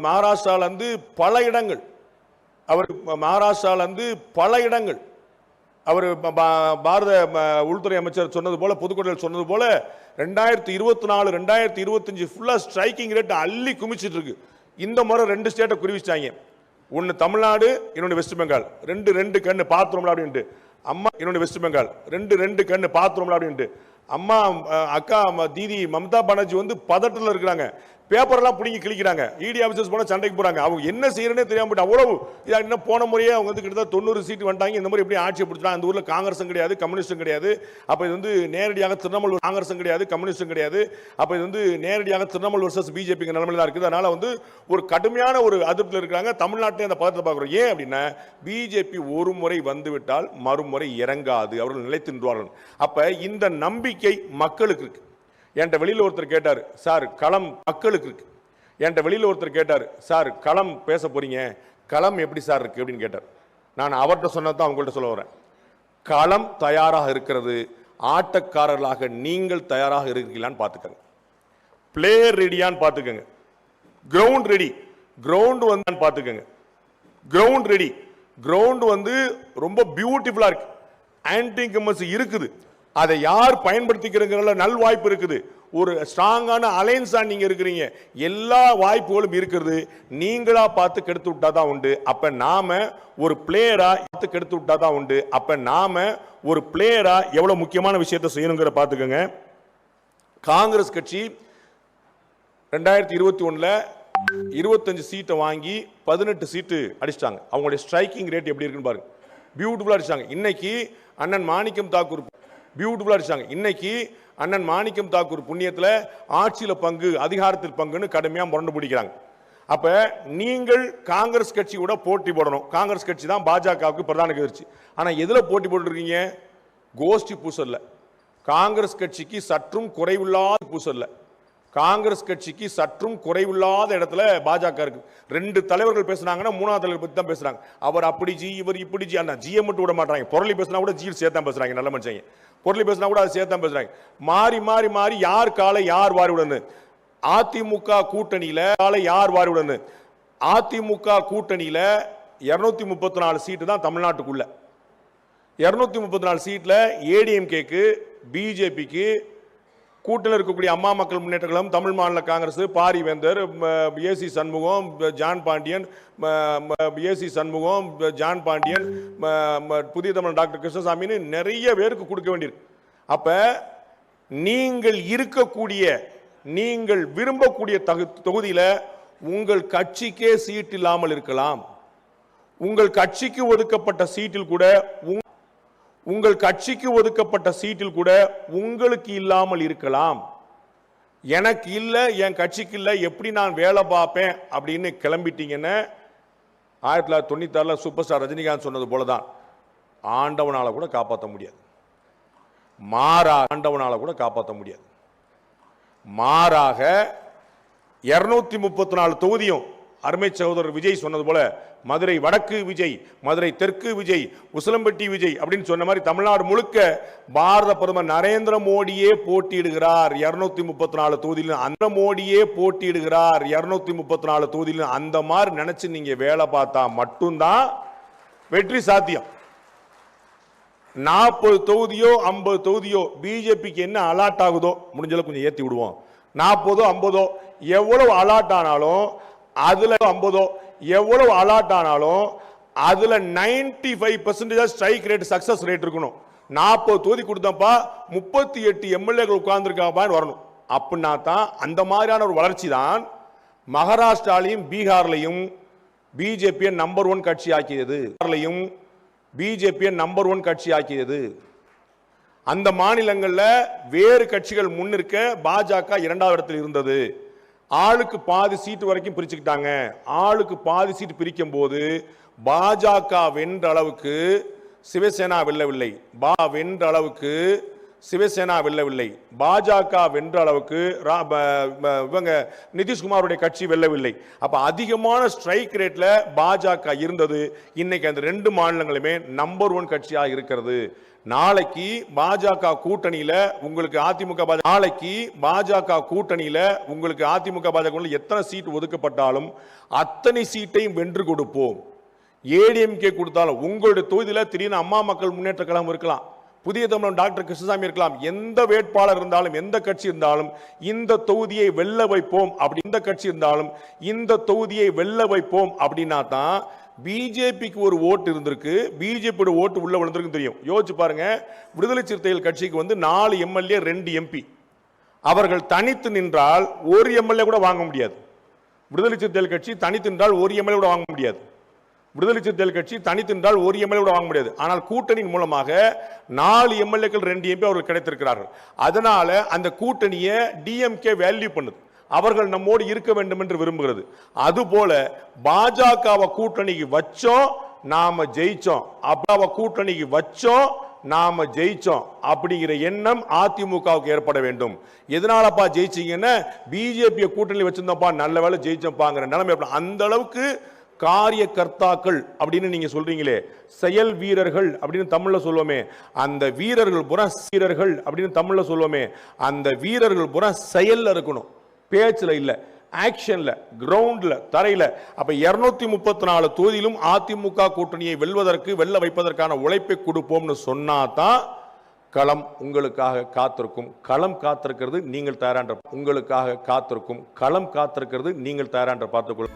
மகாராஷ்டிரால இருந்து பல இடங்கள், அவர் மகாராஷ்டிரால இருந்து பல இடங்கள், அவர் பாரத உள்துறை அமைச்சர் சொன்னது போல, பொதுக்கூட்டத்தில் சொன்னது போல 2024 2025 ஃபுல்லா ஸ்ட்ரைக்கிங் ரேட் அள்ளி குமிச்சிட்டு இருக்கு. இந்த முறை 2 ஸ்டேட்டை குறிவிச்சிட்டாங்க. ஒன்னு தமிழ்நாடு, இன்னொன்று வெஸ்ட் பெங்கால். 2 கண்ணு பாத்துறோம்ல அப்படின்ட்டு. அம்மா இன்னொன்று வெஸ்ட் பெங்கால். 2 கண்ணு பாத்துறோம்ல அப்படின்ட்டு. அம்மா அக்கா தீதி மம்தா பானர்ஜி வந்து பதட்டத்தில் இருக்கிறாங்க. பேப்பர் எல்லாம் பிடிங்கி கிழிக்கிறாங்க. இடி ஆபீசர்ஸ் போன சண்டைக்கு போறாங்க. அவங்க என்ன செய்யறேன்னு தெரியாம போட்டு அவ்வளவு என்ன போன முறையே அவங்க வந்து கிட்டத்தட்ட 90 சீட் வந்துட்டாங்க. இந்த மாதிரி எப்படி ஆட்சி பிடிச்சாங்க. அந்த ஊர்ல காங்கிரஸும் கிடையாது, கம்யூனிஸ்டும் கிடையாது. அப்ப இது வந்து நேரடியாக திரிணாமுல் காங்கிரஸும் கிடையாது, கம்யூனிஸ்டும் கிடையாது. அப்ப இது வந்து நேரடியாக திரிணாமுல் வர்சஸ் பிஜேபி நிலைமையில தான் இருக்குது. அதனால வந்து ஒரு கடுமையான ஒரு அதிருப்தியில் இருக்கிறாங்க. தமிழ்நாட்டிலே அந்த பதத்தை பார்க்கிறோம். ஏன் அப்படின்னா பிஜேபி ஒரு முறை வந்துவிட்டால் மறுமுறை இறங்காது, அவர்கள் நிலைத்து நின்றார்கள். அப்ப இந்த நம்பிக்கை மக்களுக்கு இருக்கு. என்கிட்ட வெளியில் ஒருத்தர் கேட்டார், சார் களம் மக்களுக்கு இருக்கு. என்கிட்ட வெளியில் ஒருத்தர் கேட்டார், சார் களம் பேச போறீங்க, களம் எப்படி சார் இருக்கு அப்படின்னு கேட்டார். நான் அவர்கிட்ட சொன்னதான் அவங்கள்ட்ட சொல்ல வரேன். களம் தயாராக இருக்கிறது, ஆட்டக்காரர்களாக நீங்கள் தயாராக இருக்கீங்களான்னு பார்த்துக்கங்க. பிளேயர் ரெடியான்னு பார்த்துக்கங்க. கிரவுண்ட் ரெடி, கிரவுண்ட் வந்து பார்த்துக்கங்க. கிரவுண்ட் ரெடி, கிரவுண்ட் வந்து ரொம்ப பியூட்டிஃபுல்லா இருக்கு. ஆன்டி இன்கம்பன்சி இருக்குது, அதை யார் பயன்படுத்திக்கிறங்கிற நல் வாய்ப்பு இருக்குது. ஒரு ஸ்ட்ராங்கான அலைன்ஸா நீங்க இருக்கிறீங்க, எல்லா வாய்ப்புகளும் இருக்கிறது. நீங்களா பார்த்து கெடுத்து விட்டாதான் உண்டு. அப்ப நாம ஒரு பிளேயரா பார்த்து கெடுத்து விட்டாதான் உண்டு. அப்ப நாம ஒரு பிளேயரா எவ்வளவு முக்கியமான விஷயத்தை செய்யணுங்கிற பார்த்துக்கோங்க. காங்கிரஸ் கட்சி 2021 25 சீட்டை வாங்கி 18 சீட்டு அடிச்சிட்டாங்க. அவங்களுடைய ஸ்ட்ரைக்கிங் ரேட் எப்படி இருக்குன்னு பாருங்க. பியூட்டிஃபுல்லா அடிச்சாங்க. இன்னைக்கு அண்ணன் மாணிக்கம் தாக்கூர் பியூட்டிஃபுல்லா அடிச்சாங்க. இன்னைக்கு அண்ணன் மாணிக்கம் தாக்கூர் புண்ணியத்தில் ஆட்சியில் பங்கு, அதிகாரத்தில் பங்குன்னு கடுமையாக முரண்டு பிடிக்கிறாங்க. அப்ப நீங்கள் காங்கிரஸ் கட்சியோட போட்டி போடணும். காங்கிரஸ் கட்சி தான் பாஜகவுக்கு பிரதான எதிர்ச்சி. ஆனா எதுல போட்டி போட்டுருக்கீங்க? கோஷ்டி பூசல்ல. காங்கிரஸ் கட்சிக்கு சற்றும் குறைவில்லாத பூசல்ல. காங்கிரஸ் கட்சிக்கு சற்றும் குறைவில்லாத இடத்துல பாஜக இருக்கு. 2 தலைவர்கள் பேசுனாங்கன்னா 3ஆவது தலைவர் பத்தி தான் பேசுறாங்க. அவர் அப்படி ஜி, இவர் இப்படி ஜி. அண்ணா ஜியை மட்டும் விட மாட்டாங்க. பொருளி பேசினா கூட ஜி சேர்த்தான் பேசுறாங்க. நல்ல மனுஷங்க. பொருளி பேசினா கூட அதை சேர்த்தான் பேசுறாங்க. மாறி மாறி மாறி யார் காலை யார் வாரி விடணும். அதிமுக கூட்டணியில காலை யார் வாரி விடணும். அதிமுக கூட்டணியில 234 சீட்டு தான் தமிழ்நாட்டுக்குள்ள. 234 சீட்ல ஏடிஎம்கேக்கு, பிஜேபிக்கு, கூட்டணியில் இருக்கக்கூடிய அம்மா மக்கள் முன்னேற்ற கழகம், தமிழ் மாநில Congress, Parivendhar, A C Shanmugam, John Pandian, A C Shanmugam, John Pandian, புதிய தமிழ் டாக்டர் கிருஷ்ணசாமின்னு நிறைய பேருக்கு கொடுக்க வேண்டியிருக்கு. அப்ப நீங்கள் இருக்கக்கூடிய நீங்கள் விரும்பக்கூடிய தொகுதியில உங்கள் கட்சிக்கே சீட் இல்லாமல் இருக்கலாம். உங்கள் கட்சிக்கு ஒதுக்கப்பட்ட சீட்டில் கூட உங்களுக்கு இல்லாமல் இருக்கலாம். எனக்கு இல்ல, என் கட்சிக்கு இல்ல, எப்படி நான் வேலை பார்ப்பேன் அப்படின்னு கிளம்பிட்டீங்கன்னு 1996 சூப்பர் ஸ்டார் ரஜினிகாந்த் சொன்னது போலதான், ஆண்டவனால கூட காப்பாற்ற முடியாது. மாறாக 234 தொகுதியும் அருமை சகோதரர் விஜய் சொன்னது போல மதுரை வடக்கு விஜய், மதுரை தெற்கு விஜய், உசிலம்பட்டி விஜய் அப்படின்னு சொன்ன மாதிரி தமிழ்நாடு முழுக்க பாரத பிரதமர் நரேந்திர மோடியே போட்டியிடுகிறார் 234 தொகுதியில். அந்த மாதிரி நினைச்சு நீங்க வேலை பார்த்தா மட்டும்தான் வெற்றி சாத்தியம். 40 தொகுதியோ 50 தொகுதியோ பிஜேபிக்கு என்ன அலாட் ஆகுதோ முடிஞ்சளவு கொஞ்சம் ஏத்தி விடுவோம். 40 50 எவ்வளவு அலாட் ஆனாலும் அதுல 50 எவ்வளவு அலாட் ஆனாலும் அதுல 95% ஸ்ட்ரைக் ரேட், சக்சஸ் ரேட் இருக்கணும். 40 தொகுதி கொடுத்தப்பா 38 எம்எல்ஏக்கள் உட்கார்ந்துருக்காப்பான்னு வரணும். அப்படின்னா தான் அந்த மாதிரியான ஒரு வளர்ச்சி தான் மகாராஷ்டிராலையும் பீகார்லையும் பிஜேபியை நம்பர் 1 கட்சி ஆக்கியது. அந்த மாநிலங்கள்ல வேறு கட்சிகள் முன்னிற்க பாஜக 2வது இடத்தில் இருந்தது. ஆளுக்கு பாதி சீட்டு வரைக்கும் பிரிச்சுக்கிட்டாங்க. ஆளுக்கு பாதி சீட்டு பிரிக்கும் போது பாஜக வென்ற அளவுக்கு சிவசேனா வெல்லவில்லை. பாஜக வென்ற அளவுக்கு இவங்க நிதிஷ்குமாருடைய கட்சி வெல்லவில்லை. அப்ப அதிகமான ஸ்ட்ரைக் ரேட்ல பாஜக இருந்தது. இன்னைக்கு அந்த 2 மாநிலங்களுமே நம்பர் 1 கட்சியாக இருக்கிறது. நாளைக்கு பாஜக கூட்டணியில உங்களுக்கு அதிமுக பாஜக எத்தனை சீட் ஒதுக்கப்பட்டாலும் அத்தனை சீட்டையும் வென்று கொடுப்போம். ஏடிஎம்கே கொடுத்தாலும் உங்களுடைய தொகுதியில் திடீர்னு அம்மா மக்கள் முன்னேற்ற கழகம் இருக்கலாம், புதிய தமிழன் டாக்டர் கிருஷ்ணசாமி இருக்கலாம். எந்த வேட்பாளர் இருந்தாலும் எந்த கட்சி இருந்தாலும் இந்த தொகுதியை வெல்ல வைப்போம். அப்படி இந்த கட்சி இருந்தாலும் இந்த தொகுதியை வெல்ல வைப்போம் அப்படின்னா தான் பிஜேபிக்கு ஒரு ஓட்டு இருந்திருக்கு, பிஜேபியோட ஓட்டு உள்ள விழுந்திருக்கு தெரியும். யோசிச்சு பாருங்க, விடுதலை சிறுத்தைகள் கட்சிக்கு 4 எம்எல்ஏ 2 எம்பி. அவர்கள் தனித்து நின்றால் 1 எம்எல்ஏ கூட வாங்க முடியாது. விடுதலை சிறுத்தைகள் கட்சி தனித்து நின்றால் 1 எம்எல்ஏ கூட வாங்க முடியாது. ஆனால் கூட்டணியின் மூலமாக 4 எம்எல்ஏக்கள் 2 எம்பி அவர்கள் கிடைத்திருக்கிறார்கள். அதனால அந்த கூட்டணியை டிஎம்கே வேல்யூ பண்ணுது. அவர்கள் நம்மோடு இருக்க வேண்டும் என்று விரும்புகிறது. அதுபோல பாஜகவை கூட்டணிக்கு வச்சோம், நாம ஜெயிச்சோம் அப்படிங்கிற எண்ணம் அதிமுகவுக்கு ஏற்பட வேண்டும். எதனாலப்பா ஜெயிச்சீங்கன்னா பிஜேபி கூட்டணி வச்சிருந்தப்பா, நல்ல வேலை ஜெயிச்சப்பாங்கிற நிலைமை. அந்த அளவுக்கு காரிய கர்த்தாக்கள் அப்படின்னு நீங்க சொல்றீங்களே, செயல் வீரர்கள் அப்படின்னு தமிழ்ல சொல்லுவோமே, அந்த வீரர்கள் புற வீரர்கள் அப்படின்னு தமிழ்ல சொல்லுவோமே, அந்த வீரர்கள் புற செயல்ல இருக்கணும், பேச்சுல இல்ல, ஆக்ஷன்ல, கிரவுண்ட்ல, தரையில. அப்ப 234 தொகுதியிலும் அதிமுக கூட்டணியை வெல்ல வைப்பதற்கான உழைப்பை கொடுப்போம்னு சொன்னாதான் களம் உங்களுக்காக காத்திருக்கும். களம் காத்திருக்கிறது நீங்கள் தயாரான்ற பார்த்துக்கொள்ள.